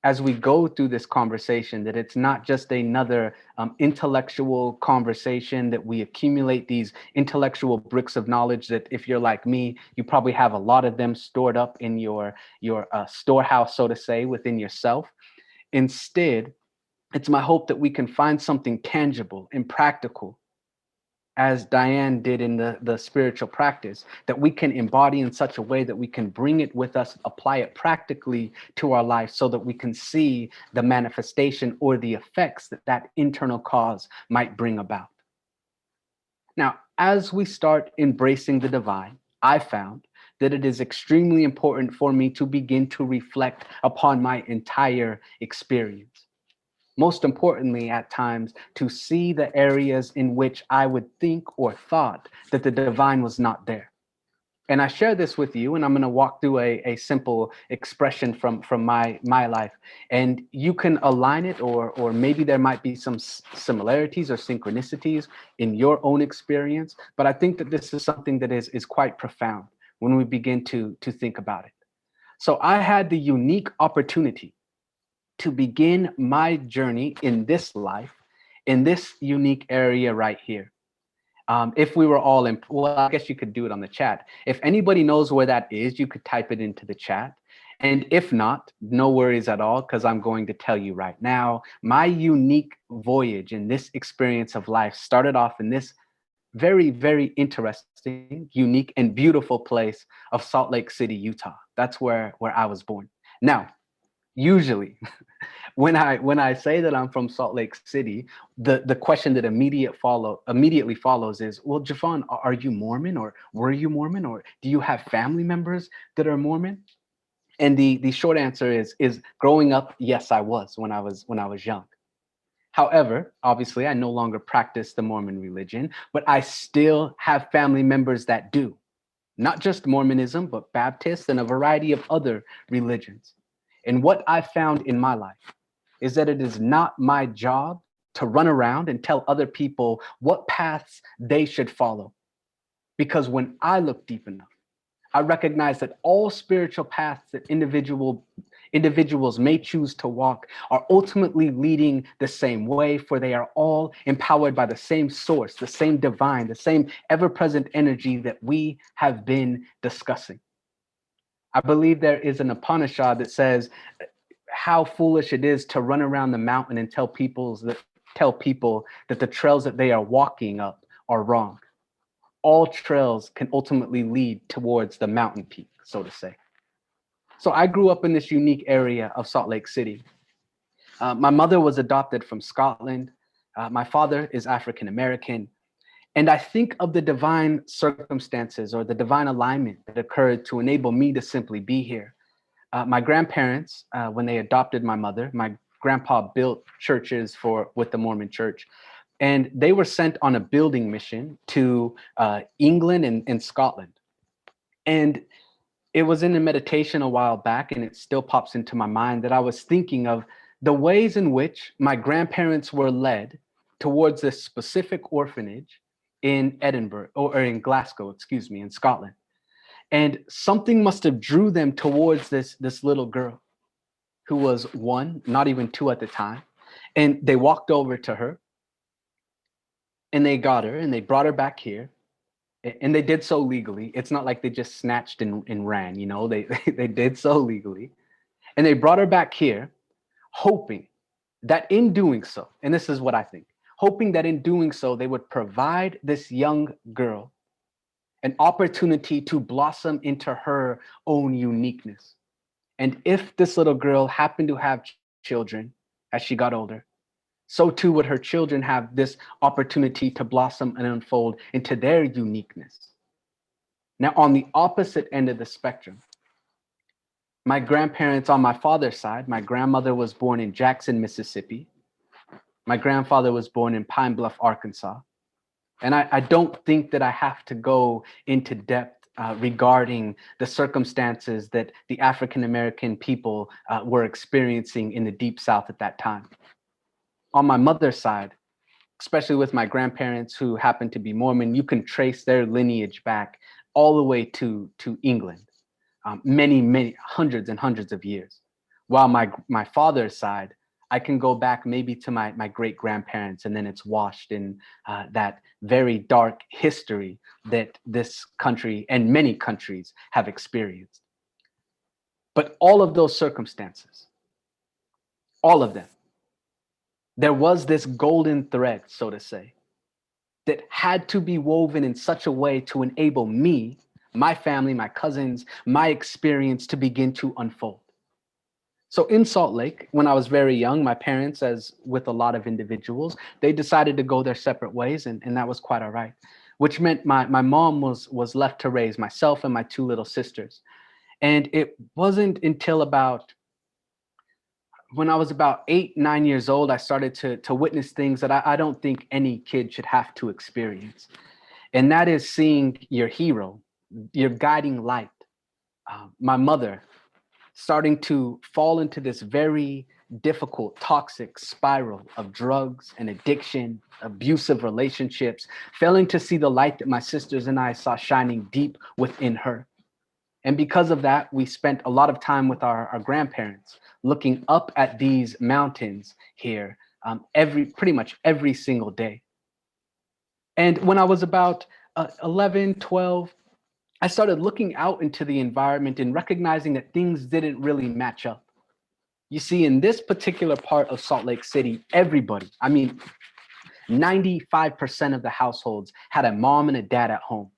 as we go through this conversation that it's not just another intellectual conversation, that we accumulate these intellectual bricks of knowledge that if you're like me, you probably have a lot of them stored up in your storehouse, so to say, within yourself. Instead, it's my hope that we can find something tangible and practical, as Dianne did in the spiritual practice, that we can embody in such a way that we can bring it with us, apply it practically to our life so that we can see the manifestation or the effects that that internal cause might bring about. Now, as we start embracing the divine, I found that it is extremely important for me to begin to reflect upon my entire experience. Most importantly, at times, to see the areas in which I would think or thought that the divine was not there. And I share this with you, and I'm going to walk through a simple expression from my life. And you can align it, or maybe there might be some similarities or synchronicities in your own experience. But I think that this is something that is quite profound when we begin to think about it. So I had the unique opportunity to begin my journey in this life, in this unique area right here. If we were all in, well, I guess you could do it on the chat. If anybody knows where that is, you could type it into the chat. And if not, no worries at all, because I'm going to tell you right now, my unique voyage in this experience of life started off in this very, very interesting, unique, and beautiful place of Salt Lake City, Utah. That's where I was born. Now, usually, when I say that I'm from Salt Lake City, the question that immediately follows is, well, Jeffon, are you Mormon, or were you Mormon, or do you have family members that are Mormon? And the short answer is growing up, yes, I was when I was young. However, obviously, I no longer practice the Mormon religion, but I still have family members that do. Not just Mormonism, but Baptists and a variety of other religions. And what I found in my life is that it is not my job to run around and tell other people what paths they should follow. Because when I look deep enough, I recognize that all spiritual paths that individuals may choose to walk are ultimately leading the same way, for they are all empowered by the same source, the same divine, the same ever-present energy that we have been discussing. I believe there is an Upanishad that says how foolish it is to run around the mountain and tell people that the trails that they are walking up are wrong. All trails can ultimately lead towards the mountain peak, so to say. So I grew up in this unique area of Salt Lake City. My mother was adopted from Scotland. My father is African American. And I think of the divine circumstances or the divine alignment that occurred to enable me to simply be here. My grandparents, when they adopted my mother, my grandpa built churches with the Mormon Church, and they were sent on a building mission to England and Scotland. And it was in a meditation a while back, and it still pops into my mind that I was thinking of the ways in which my grandparents were led towards this specific orphanage in Edinburgh, or in Glasgow, excuse me, in Scotland. And something must have drew them towards this little girl who was one, not even two at the time. And they walked over to her and they got her and they brought her back here. And they did so legally. It's not like they just snatched and ran, you know, they did so legally. And they brought her back here, hoping that in doing so, and this is what I think, hoping that in doing so, they would provide this young girl an opportunity to blossom into her own uniqueness. And if this little girl happened to have children as she got older, so too would her children have this opportunity to blossom and unfold into their uniqueness. Now, on the opposite end of the spectrum, my grandparents on my father's side, my grandmother was born in Jackson, Mississippi. My grandfather was born in Pine Bluff, Arkansas. And I don't think that I have to go into depth regarding the circumstances that the African American people were experiencing in the Deep South at that time. On my mother's side, especially with my grandparents who happen to be Mormon, you can trace their lineage back all the way to England, many hundreds and hundreds of years. While my father's side, I can go back maybe to my great grandparents, and then it's washed in that very dark history that this country and many countries have experienced. But all of those circumstances, all of them, there was this golden thread, so to say, that had to be woven in such a way to enable me, my family, my cousins, my experience to begin to unfold. So in Salt Lake, when I was very young, my parents, as with a lot of individuals, they decided to go their separate ways, and that was quite all right, which meant my mom was left to raise myself and my two little sisters. And it wasn't until when I was about 8, 9 years old, I started to witness things that I don't think any kid should have to experience. And that is seeing your hero, your guiding light, my mother, starting to fall into this very difficult, toxic spiral of drugs and addiction, abusive relationships, failing to see the light that my sisters and I saw shining deep within her. And because of that, we spent a lot of time with our grandparents, looking up at these mountains here pretty much every single day. And when I was about 11, 12, I started looking out into the environment and recognizing that things didn't really match up. You see, in this particular part of Salt Lake City, everybody, I mean, 95% of the households had a mom and a dad at home.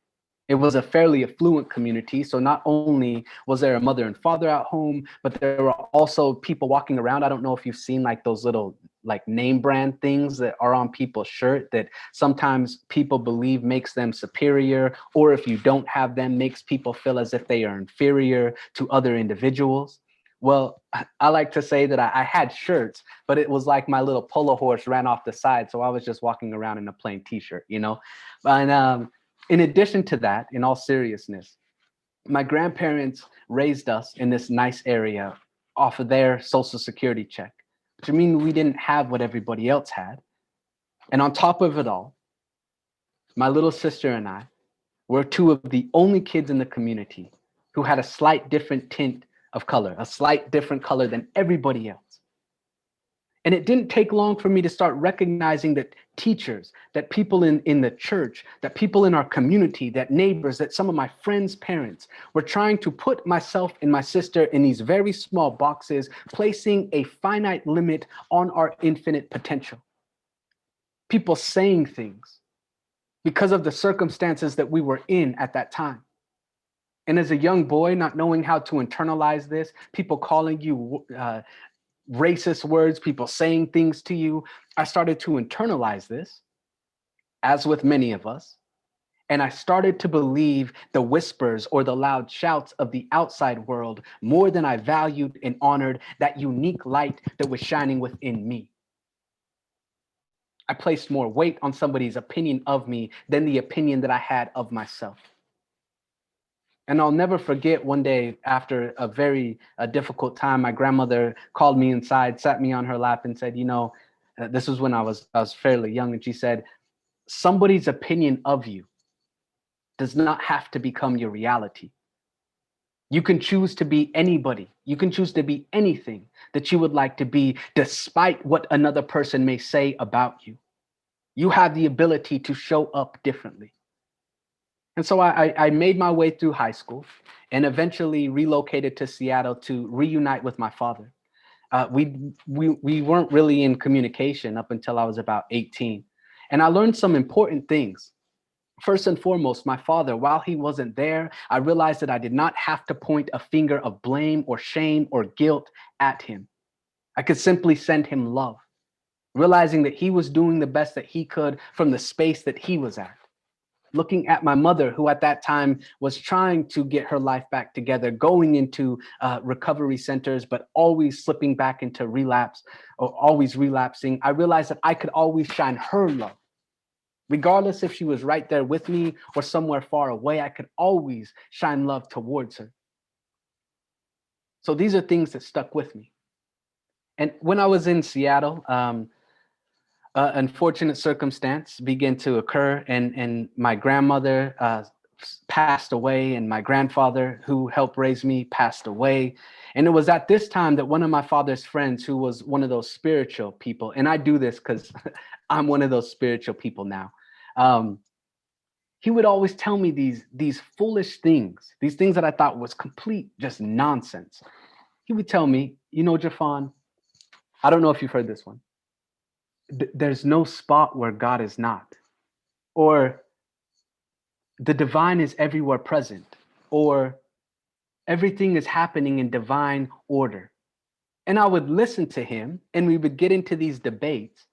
It was a fairly affluent community. So not only was there a mother and father at home, but there were also people walking around. I don't know if you've seen like those little like name brand things that are on people's shirt that sometimes people believe makes them superior, or if you don't have them, makes people feel as if they are inferior to other individuals. Well, I like to say that I had shirts, but it was like my little polo horse ran off the side. So I was just walking around in a plain t-shirt, you know? And in addition to that, in all seriousness, my grandparents raised us in this nice area off of their social security check, which means we didn't have what everybody else had. And on top of it all, my little sister and I were two of the only kids in the community who had a slight different tint of color, a slight different color than everybody else. And it didn't take long for me to start recognizing that teachers, that people in the church, that people in our community, that neighbors, that some of my friends' parents were trying to put myself and my sister in these very small boxes, placing a finite limit on our infinite potential. People saying things because of the circumstances that we were in at that time. And as a young boy, not knowing how to internalize this, people calling you racist words, people saying things to you, I started to internalize this, as with many of us. And I started to believe the whispers or the loud shouts of the outside world more than I valued and honored that unique light that was shining within me. I placed more weight on somebody's opinion of me than the opinion that I had of myself. And I'll never forget one day after a very difficult time, my grandmother called me inside, sat me on her lap and said, you know, this was when I was fairly young. And she said, somebody's opinion of you does not have to become your reality. You can choose to be anybody. You can choose to be anything that you would like to be, despite what another person may say about you. You have the ability to show up differently. And so I made my way through high school and eventually relocated to Seattle to reunite with my father. We weren't really in communication up until I was about 18. And I learned some important things. First and foremost, my father, while he wasn't there, I realized that I did not have to point a finger of blame or shame or guilt at him. I could simply send him love, realizing that he was doing the best that he could from the space that he was at. Looking at my mother, who at that time was trying to get her life back together, going into recovery centers, but always slipping back into relapse or always relapsing, I realized that I could always shine her love. Regardless if she was right there with me or somewhere far away, I could always shine love towards her. So these are things that stuck with me. And when I was in Seattle, unfortunate circumstance began to occur, and my grandmother passed away, and my grandfather, who helped raise me, passed away. And it was at this time that one of my father's friends, who was one of those spiritual people, and I do this because I'm one of those spiritual people now. He would always tell me these foolish things, these things that I thought was complete just nonsense. He would tell me, you know, Jeffon, I don't know if you've heard this one. There's no spot where God is not, or the divine is everywhere present, or everything is happening in divine order. And I would listen to him and we would get into these debates,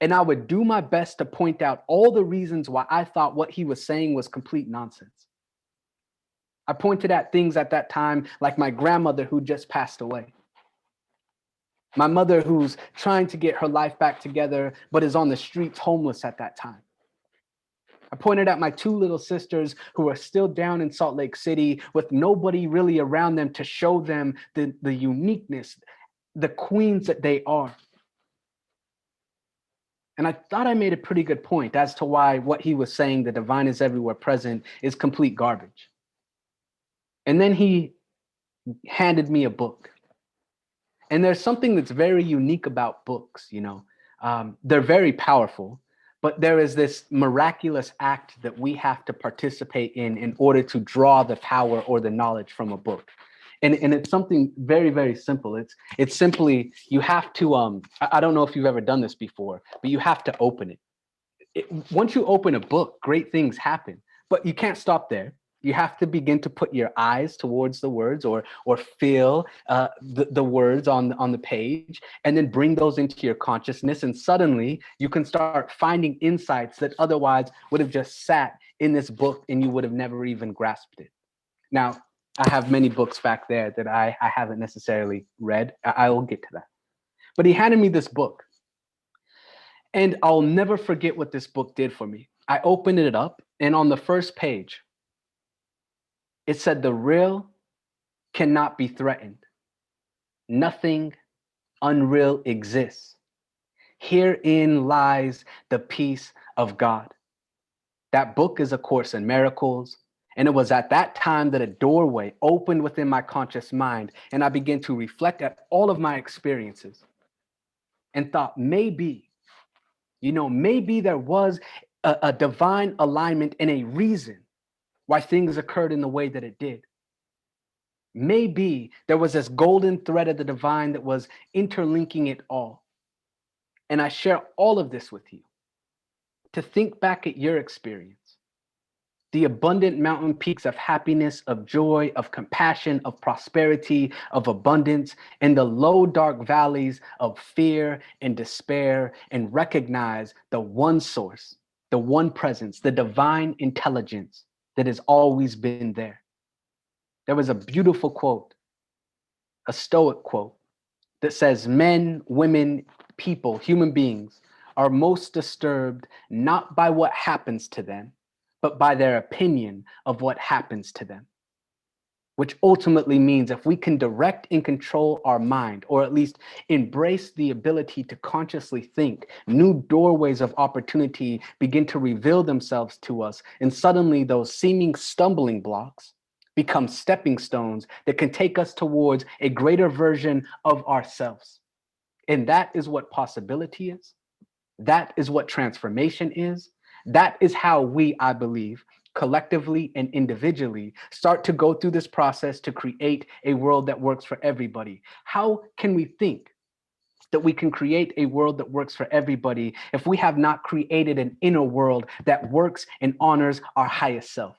and I would do my best to point out all the reasons why I thought what he was saying was complete nonsense. I pointed at things at that time, like my grandmother who just passed away. My mother who's trying to get her life back together, but is on the streets homeless at that time. I pointed at my two little sisters who are still down in Salt Lake City with nobody really around them to show them the uniqueness, the queens that they are. And I thought I made a pretty good point as to why what he was saying, the divine is everywhere present, is complete garbage. And then he handed me a book. And there's something that's very unique about books, you know. They're very powerful, but there is this miraculous act that we have to participate in order to draw the power or the knowledge from a book. And it's something very, very simple. It's simply, you have to, I don't know if you've ever done this before, but you have to open it. Once you open a book, great things happen, but you can't stop there. You have to begin to put your eyes towards the words, or feel the words on the page, and then bring those into your consciousness. And suddenly you can start finding insights that otherwise would have just sat in this book and you would have never even grasped it. Now, I have many books back there that I haven't necessarily read. I will get to that. But he handed me this book. And I'll never forget what this book did for me. I opened it up, and on the first page, it said, "The real cannot be threatened. Nothing unreal exists. Herein lies the peace of God." That book is A Course in Miracles. And it was at that time that a doorway opened within my conscious mind, and I began to reflect at all of my experiences and thought, maybe, maybe there was a divine alignment and a reason why things occurred in the way that it did. Maybe there was this golden thread of the divine that was interlinking it all. And I share all of this with you to think back at your experience. The abundant mountain peaks of happiness, of joy, of compassion, of prosperity, of abundance, and the low, dark valleys of fear and despair, and recognize the one source, the one presence, the divine intelligence that has always been there. There was a beautiful quote, a Stoic quote, that says, "Men, women, people, human beings are most disturbed not by what happens to them, but by their opinion of what happens to them." Which ultimately means if we can direct and control our mind, or at least embrace the ability to consciously think, new doorways of opportunity begin to reveal themselves to us. And suddenly those seeming stumbling blocks become stepping stones that can take us towards a greater version of ourselves. And that is what possibility is. That is what transformation is. That is how we, I believe, collectively and individually start to go through this process to create a world that works for everybody. How can we think that we can create a world that works for everybody if we have not created an inner world that works and honors our highest self?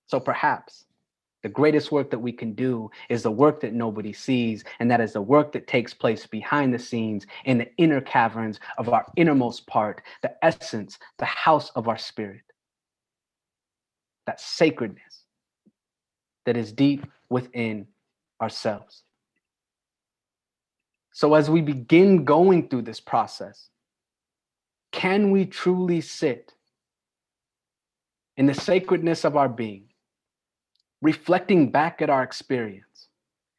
So perhaps the greatest work that we can do is the work that nobody sees, and that is the work that takes place behind the scenes in the inner caverns of our innermost part, the essence, the house of our spirit. That sacredness that is deep within ourselves. So as we begin going through this process, can we truly sit in the sacredness of our being, reflecting back at our experience,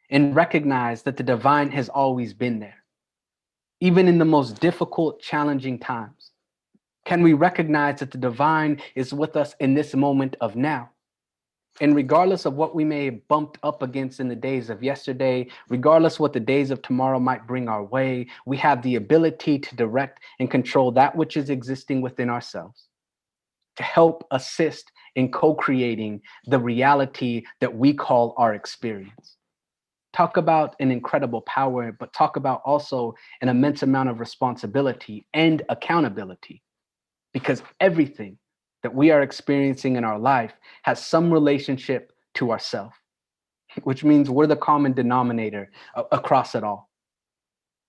and recognize that the divine has always been there, even in the most difficult, challenging times? Can we recognize that the divine is with us in this moment of now? And regardless of what we may have bumped up against in the days of yesterday, regardless what the days of tomorrow might bring our way, we have the ability to direct and control that which is existing within ourselves, to help assist in co-creating the reality that we call our experience. Talk about an incredible power, but talk about also an immense amount of responsibility and accountability, because everything that we are experiencing in our life has some relationship to ourself, which means we're the common denominator across it all.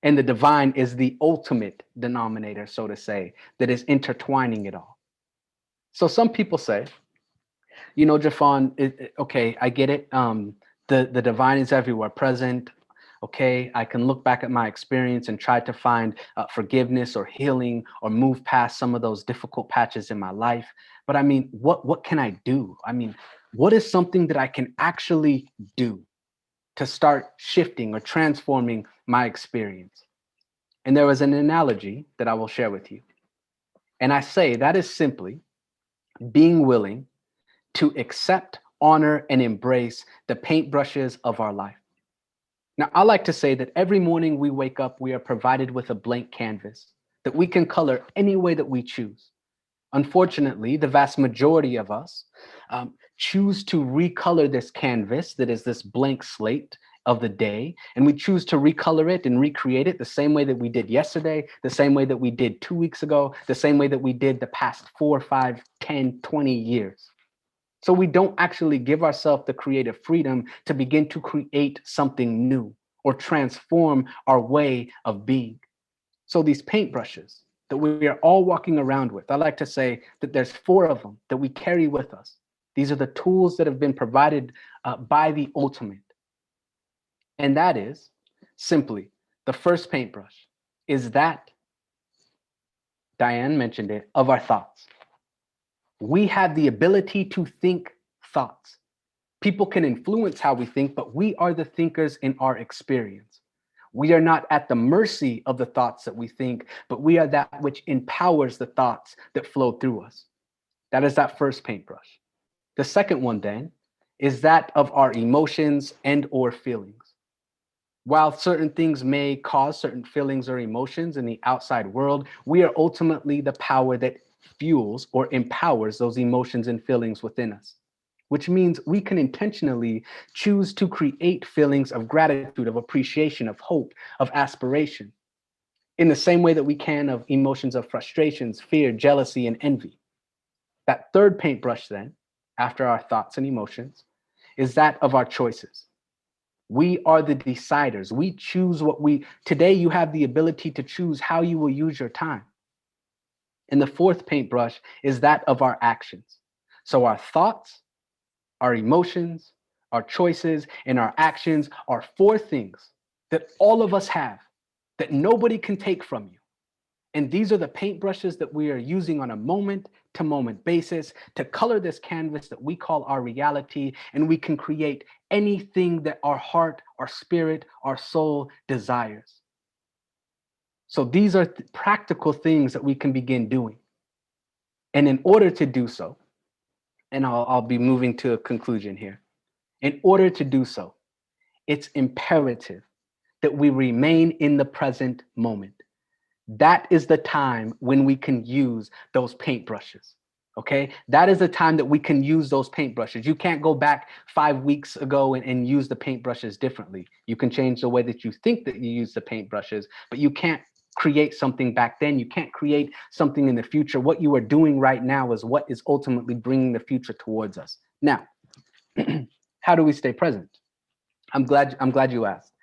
And the divine is the ultimate denominator, so to say, that is intertwining it all. So some people say, Jeffon, okay, I get it. The divine is everywhere present. Okay, I can look back at my experience and try to find forgiveness or healing or move past some of those difficult patches in my life. But I mean, what can I do? I mean, what is something that I can actually do to start shifting or transforming my experience? And there was an analogy that I will share with you. And I say that is simply being willing to accept, honor, and embrace the paintbrushes of our life. Now, I like to say that every morning we wake up, we are provided with a blank canvas that we can color any way that we choose. Unfortunately, the vast majority of us choose to recolor this canvas that is this blank slate of the day, and we choose to recolor it and recreate it the same way that we did yesterday, the same way that we did 2 weeks ago, the same way that we did the past 4, 5, 10, 20 years. So we don't actually give ourselves the creative freedom to begin to create something new or transform our way of being. So these paintbrushes that we are all walking around with, I like to say that there's 4 of them that we carry with us. These are the tools that have been provided by the ultimate. And that is simply the first paintbrush is that, Dianne mentioned it, of our thoughts. We have the ability to think thoughts. People can influence how we think, but we are the thinkers in our experience. We are not at the mercy of the thoughts that we think, but we are that which empowers the thoughts that flow through us. That is that first paintbrush. The second one then is that of our emotions and or feelings. While certain things may cause certain feelings or emotions in the outside world, we are ultimately the power that fuels or empowers those emotions and feelings within us, which means we can intentionally choose to create feelings of gratitude, of appreciation, of hope, of aspiration, in the same way that we can of emotions of frustrations, fear, jealousy, and envy. That third paintbrush then, after our thoughts and emotions, is that of our choices. We are the deciders. We choose today you have the ability to choose how you will use your time. And the fourth paintbrush is that of our actions. So our thoughts, our emotions, our choices, and our actions are 4 things that all of us have that nobody can take from you. And these are the paintbrushes that we are using on a moment to moment basis to color this canvas that we call our reality. And we can create anything that our heart, our spirit, our soul desires. So these are practical things that we can begin doing. And in order to do so, and I'll be moving to a conclusion here. In order to do so, it's imperative that we remain in the present moment. That is the time when we can use those paintbrushes. Okay, that is the time that we can use those paintbrushes. You can't go back 5 weeks ago and use the paintbrushes differently. You can change the way that you think that you use the paintbrushes, but you can't create something back then. You can't create something in the future. What you are doing right now is what is ultimately bringing the future towards us. Now, how do we stay present? I'm glad you asked.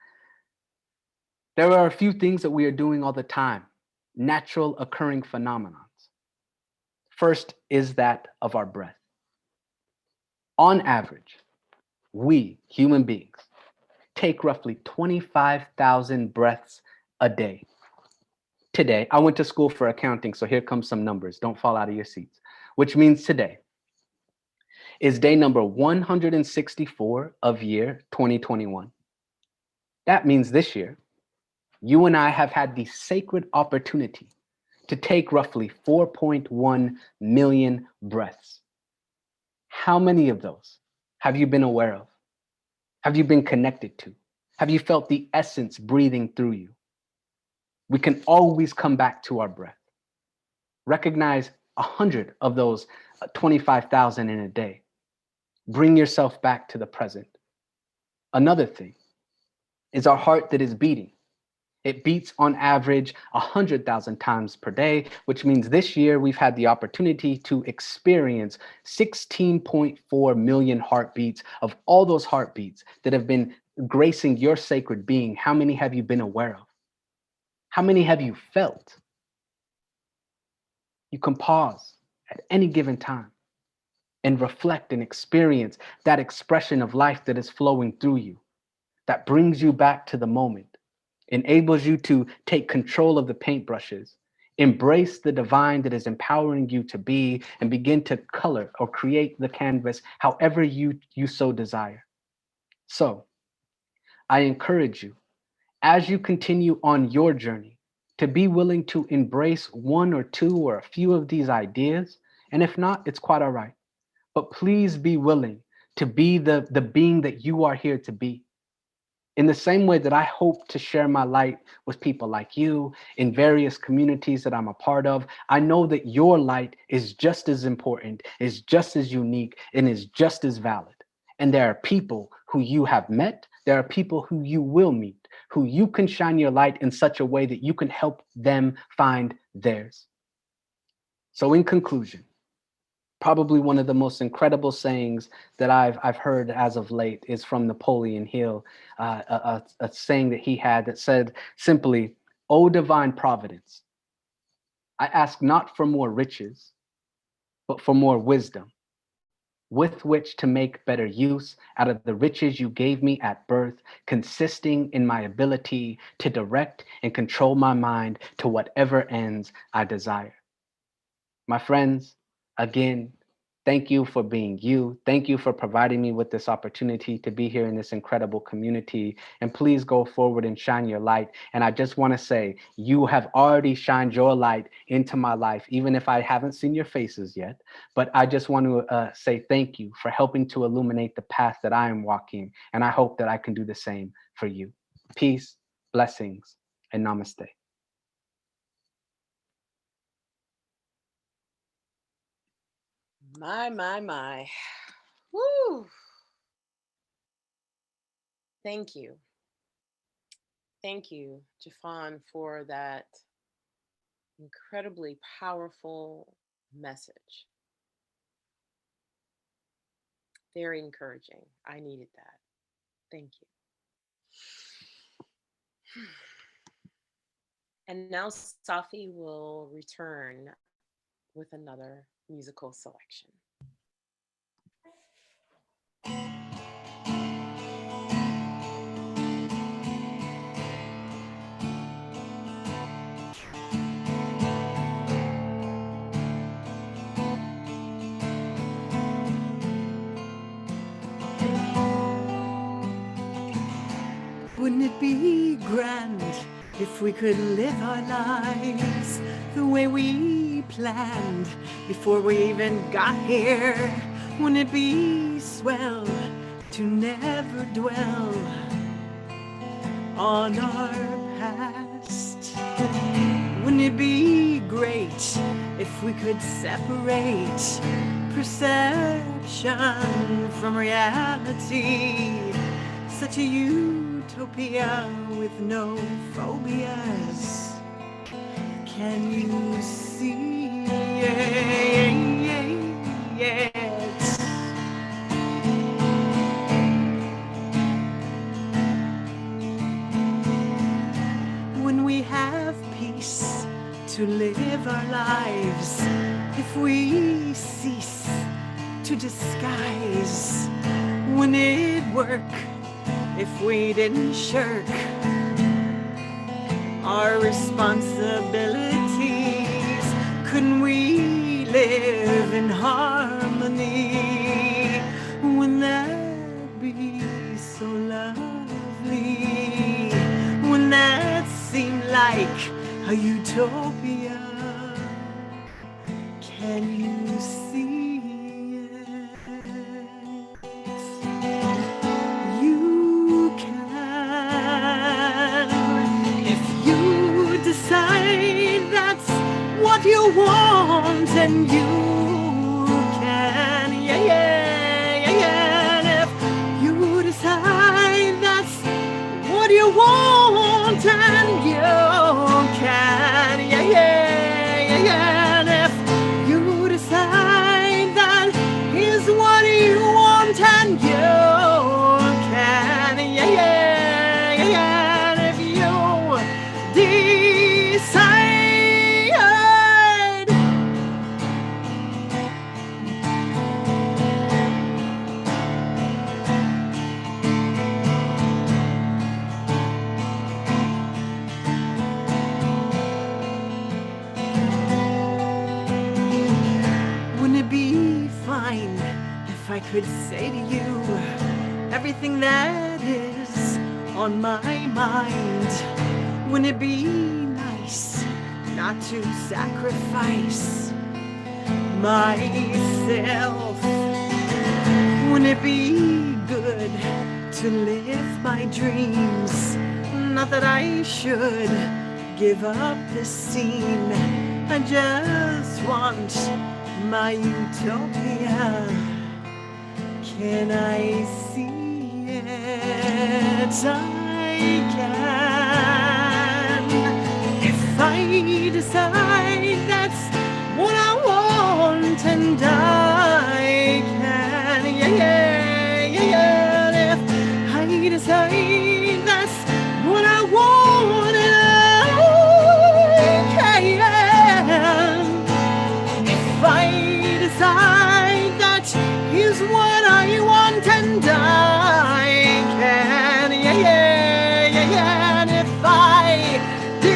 There are a few things that we are doing all the time, natural occurring phenomenons. First is that of our breath. On average, we human beings take roughly 25,000 breaths a day. Today, I went to school for accounting, so here comes some numbers. Don't fall out of your seats. Which means today is day number 164 of year 2021. That means this year, you and I have had the sacred opportunity to take roughly 4.1 million breaths. How many of those have you been aware of? Have you been connected to? Have you felt the essence breathing through you? We can always come back to our breath. Recognize 100 of those 25,000 in a day. Bring yourself back to the present. Another thing is our heart that is beating. It beats on average 100,000 times per day, which means this year we've had the opportunity to experience 16.4 million heartbeats. Of all those heartbeats that have been gracing your sacred being, how many have you been aware of? How many have you felt? You can pause at any given time and reflect and experience that expression of life that is flowing through you, that brings you back to the moment, enables you to take control of the paintbrushes, embrace the divine that is empowering you to be, and begin to color or create the canvas however you so desire. So I encourage you, as you continue on your journey, to be willing to embrace 1 or 2 or a few of these ideas. And if not, it's quite all right. But please be willing to be the being that you are here to be. In the same way that I hope to share my light with people like you in various communities that I'm a part of, I know that your light is just as important, is just as unique, and is just as valid. And there are people who you have met, there are people who you will meet, who you can shine your light in such a way that you can help them find theirs. So in conclusion, Probably one of the most incredible sayings that I've heard as of late is from Napoleon Hill, a saying that he had that said simply, "O divine providence, I ask not for more riches, but for more wisdom, with which to make better use out of the riches you gave me at birth, consisting in my ability to direct and control my mind to whatever ends I desire." My friends, again, thank you for being you. Thank you for providing me with this opportunity to be here in this incredible community. And please go forward and shine your light. And I just want to say, you have already shined your light into my life, even if I haven't seen your faces yet. But I just want to say thank you for helping to illuminate the path that I am walking. And I hope that I can do the same for you. Peace, blessings, and namaste. My. Woo. Thank you. Thank you, Jeffon, for that incredibly powerful message. Very encouraging. I needed that. Thank you. And now Sahffi will return with another musical selection. Wouldn't it be grand if we could live our lives the way we planned before we even got here? Wouldn't it be swell to never dwell on our past? Wouldn't it be great if we could separate perception from reality? Such a utopia with no phobias. Can you see it? When we have peace to live our lives, if we cease to disguise, wouldn't it work if we didn't shirk our responsibilities? Couldn't we live in harmony? Wouldn't that be so lovely? Wouldn't that seem like a utopia? Can you see it? You can, if you decide that's what you want, and you can, and if you decide that's what you want, and you can, and if you decide that is what you want, and you can, and if you decide, wouldn't it be fine if I could say to you everything that is on my mind? Wouldn't it be nice not to sacrifice myself? Wouldn't it be good to live my dreams? Not that I should give up the scene. I just want my utopia. Can I see it? I can. If I decide that's what I want, and I by design.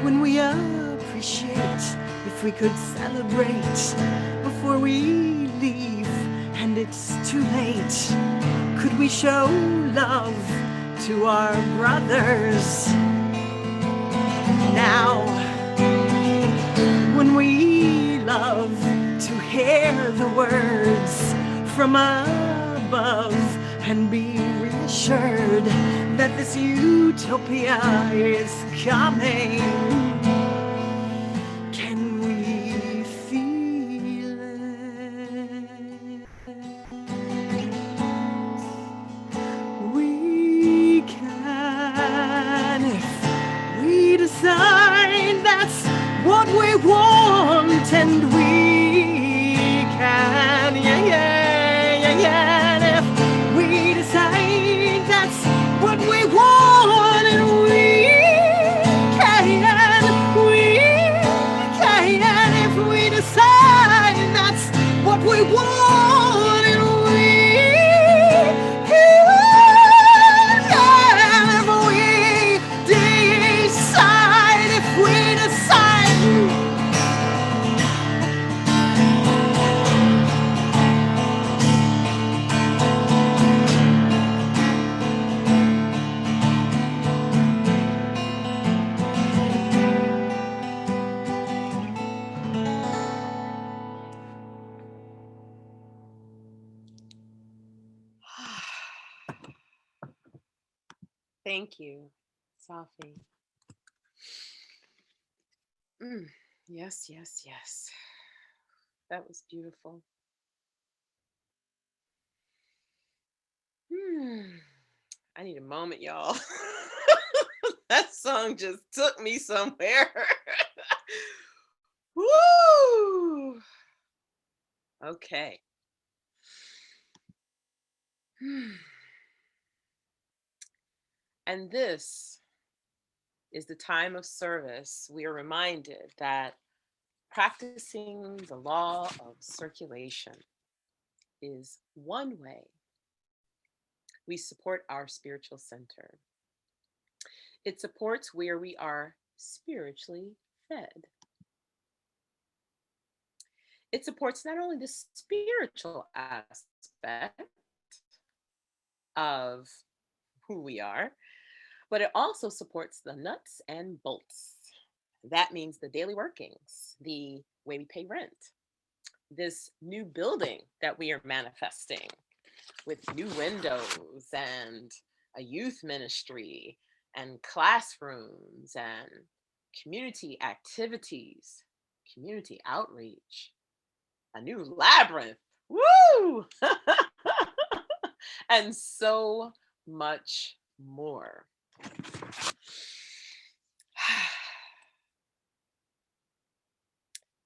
When we appreciate, if we could celebrate before we leave and it's too late, could we show love to our brothers now? When we love to hear the words from above and be reassured that this utopia is coming. Can we feel it? We can if we decide that's what we want, and we can, yeah, yeah, yeah, yeah. If we decide that's what we want, and we can, if we decide that's what we want, and we can, if we decide, if we decide. Thank you, Sahffi. Yes, yes, yes. That was beautiful. I need a moment, y'all. That song just took me somewhere. Woo! Okay. And this is the time of service. We are reminded that practicing the law of circulation is one way we support our spiritual center. It supports where we are spiritually fed. It supports not only the spiritual aspect of who we are, but it also supports the nuts and bolts. That means the daily workings, the way we pay rent, this new building that we are manifesting with new windows and a youth ministry and classrooms and community activities, community outreach, a new labyrinth. Woo! And so much more.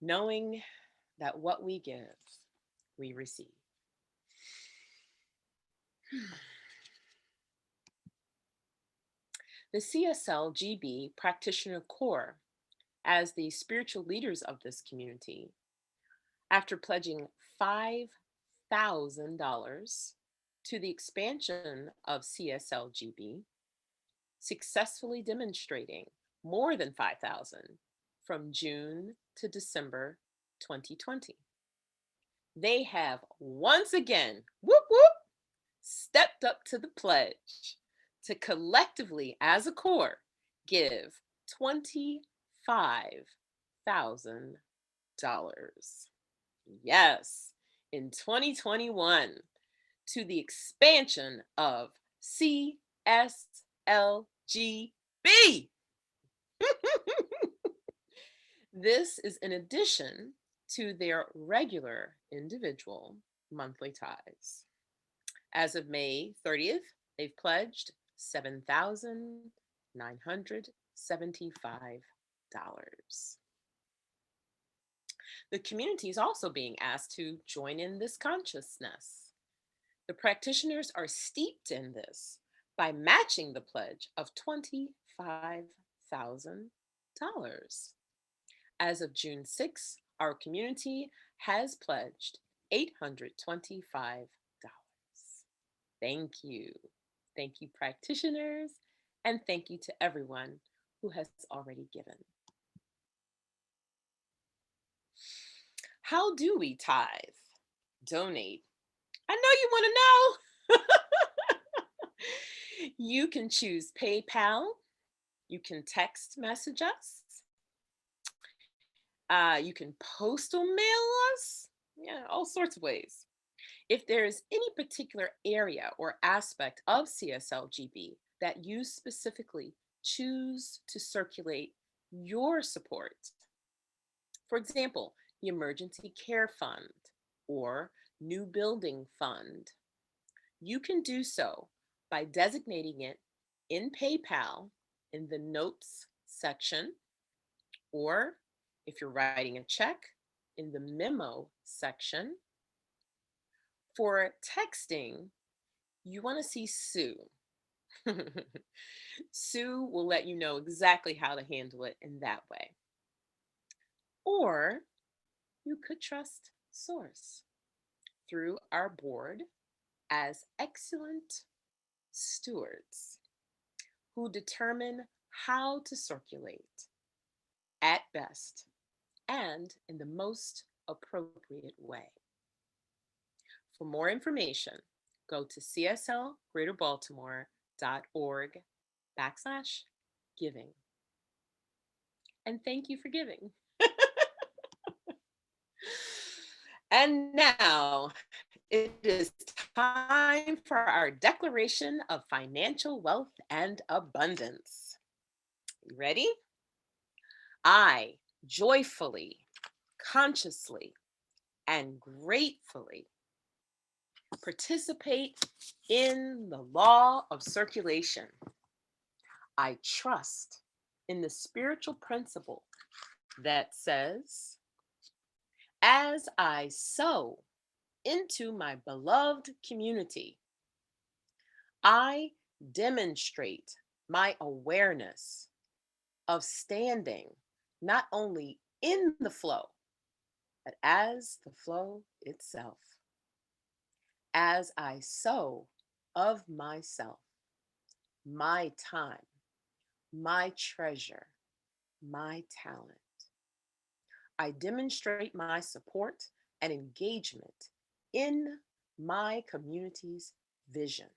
Knowing that what we give, we receive. The CSL GB Practitioner Corps, as the spiritual leaders of this community, after pledging $5,000 to the expansion of CSL GB, successfully demonstrating more than 5,000 from June to December 2020. They have once again, whoop whoop, stepped up to the pledge to collectively, as a corps, give $25,000. Yes, in 2021, to the expansion of CSLGB. This is in addition to their regular individual monthly tithes. As of May 30th, they've pledged $7,975. The community is also being asked to join in this consciousness The practitioners are steeped in this by matching the pledge of $25,000. As of June 6, our community has pledged $825. Thank you. Thank you, practitioners, and thank you to everyone who has already given. How do we tithe? Donate. I know you want to know. You can choose PayPal. You can text message us. You can postal mail us. Yeah, all sorts of ways. If there's any particular area or aspect of CSLGB that you specifically choose to circulate your support, for example, the Emergency Care Fund or New Building Fund, you can do so by designating it in PayPal in the Notes section, or if you're writing a check, in the Memo section. For texting, you want to see Sue. Sue will let you know exactly how to handle it in that way. Or you could trust Source through our board as excellent stewards who determine how to circulate at best and in the most appropriate way. For more information, go to cslgreaterbaltimore.org/giving. And thank you for giving. And now it is time for our declaration of financial wealth and abundance. You ready? I joyfully, consciously, and gratefully participate in the law of circulation. I trust in the spiritual principle that says, as I sow into my beloved community, I demonstrate my awareness of standing not only in the flow, but as the flow itself. As I sow of myself, my time, my treasure, my talent, I demonstrate my support and engagement in my community's vision,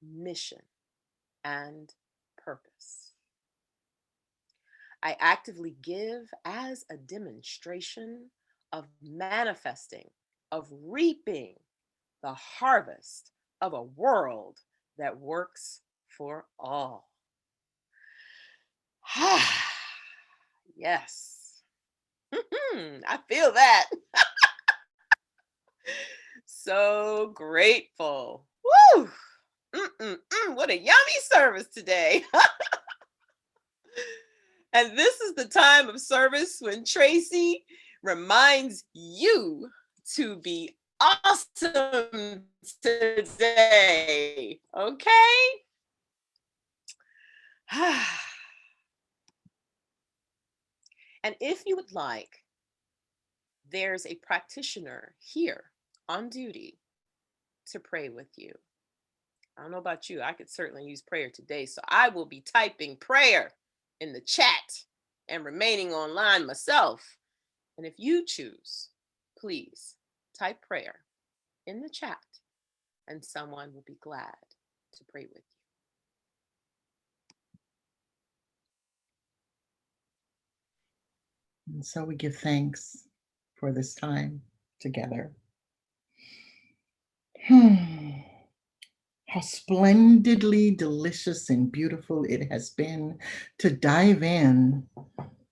mission, and purpose. I actively give as a demonstration of manifesting, of reaping the harvest of a world that works for all. Yes. I feel that. So grateful. Woo! What a yummy service today. And this is the time of service when Tracy reminds you to be awesome today. Okay? And if you would like, there's a practitioner here on duty to pray with you. I don't know about you, I could certainly use prayer today, so I will be typing prayer in the chat and remaining online myself. And if you choose, please type prayer in the chat and someone will be glad to pray with you. And so we give thanks for this time together. How splendidly delicious and beautiful it has been to dive in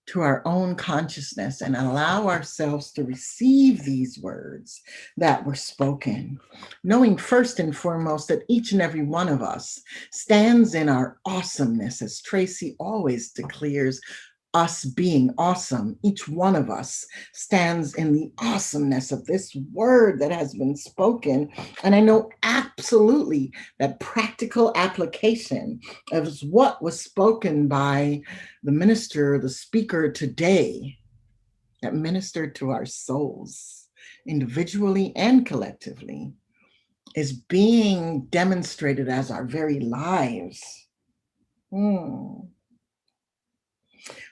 to our own consciousness and allow ourselves to receive these words that were spoken, knowing first and foremost that each and every one of us stands in our awesomeness, as Tracy always declares, us being awesome. Each one of us stands in the awesomeness of this word that has been spoken. And I know absolutely that practical application of what was spoken by the minister, the speaker today, that ministered to our souls, individually and collectively, is being demonstrated as our very lives.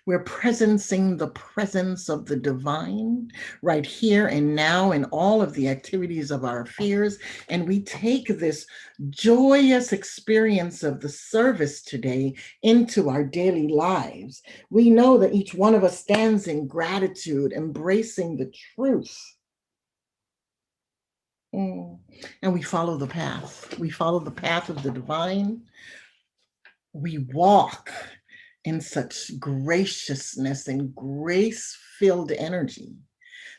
We're presencing the presence of the divine right here and now in all of the activities of our affairs. And we take this joyous experience of the service today into our daily lives. We know that each one of us stands in gratitude, embracing the truth. And we follow the path. We follow the path of the divine. We walk in such graciousness and grace-filled energy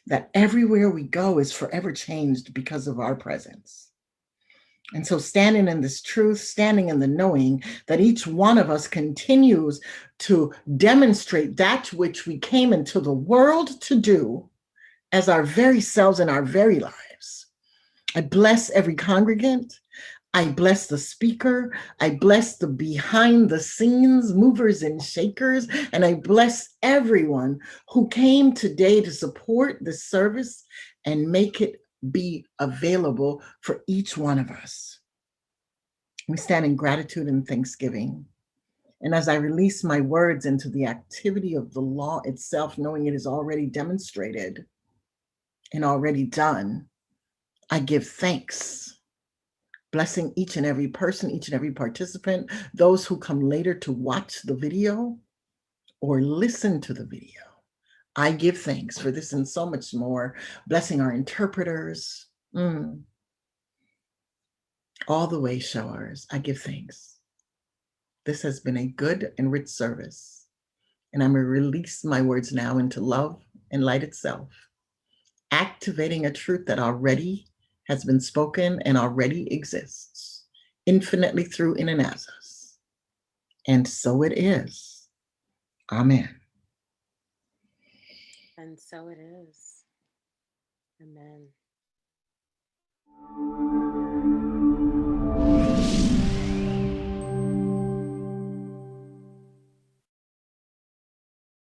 that everywhere we go is forever changed because of our presence. And so standing in this truth, standing in the knowing that each one of us continues to demonstrate that which we came into the world to do as our very selves in our very lives. I bless every congregant. I bless the speaker. I bless the behind the scenes movers and shakers. And I bless everyone who came today to support this service and make it be available for each one of us. We stand in gratitude and thanksgiving. And as I release my words into the activity of the law itself, knowing it is already demonstrated and already done, I give thanks, blessing each and every person, each and every participant, those who come later to watch the video or listen to the video. I give thanks for this and so much more, blessing our interpreters, all the way showers. I give thanks. This has been a good and rich service, and I'm going to release my words now into love and light itself, activating a truth that already has been spoken and already exists, infinitely through, in, and as us. And so it is. Amen. And so it is. Amen.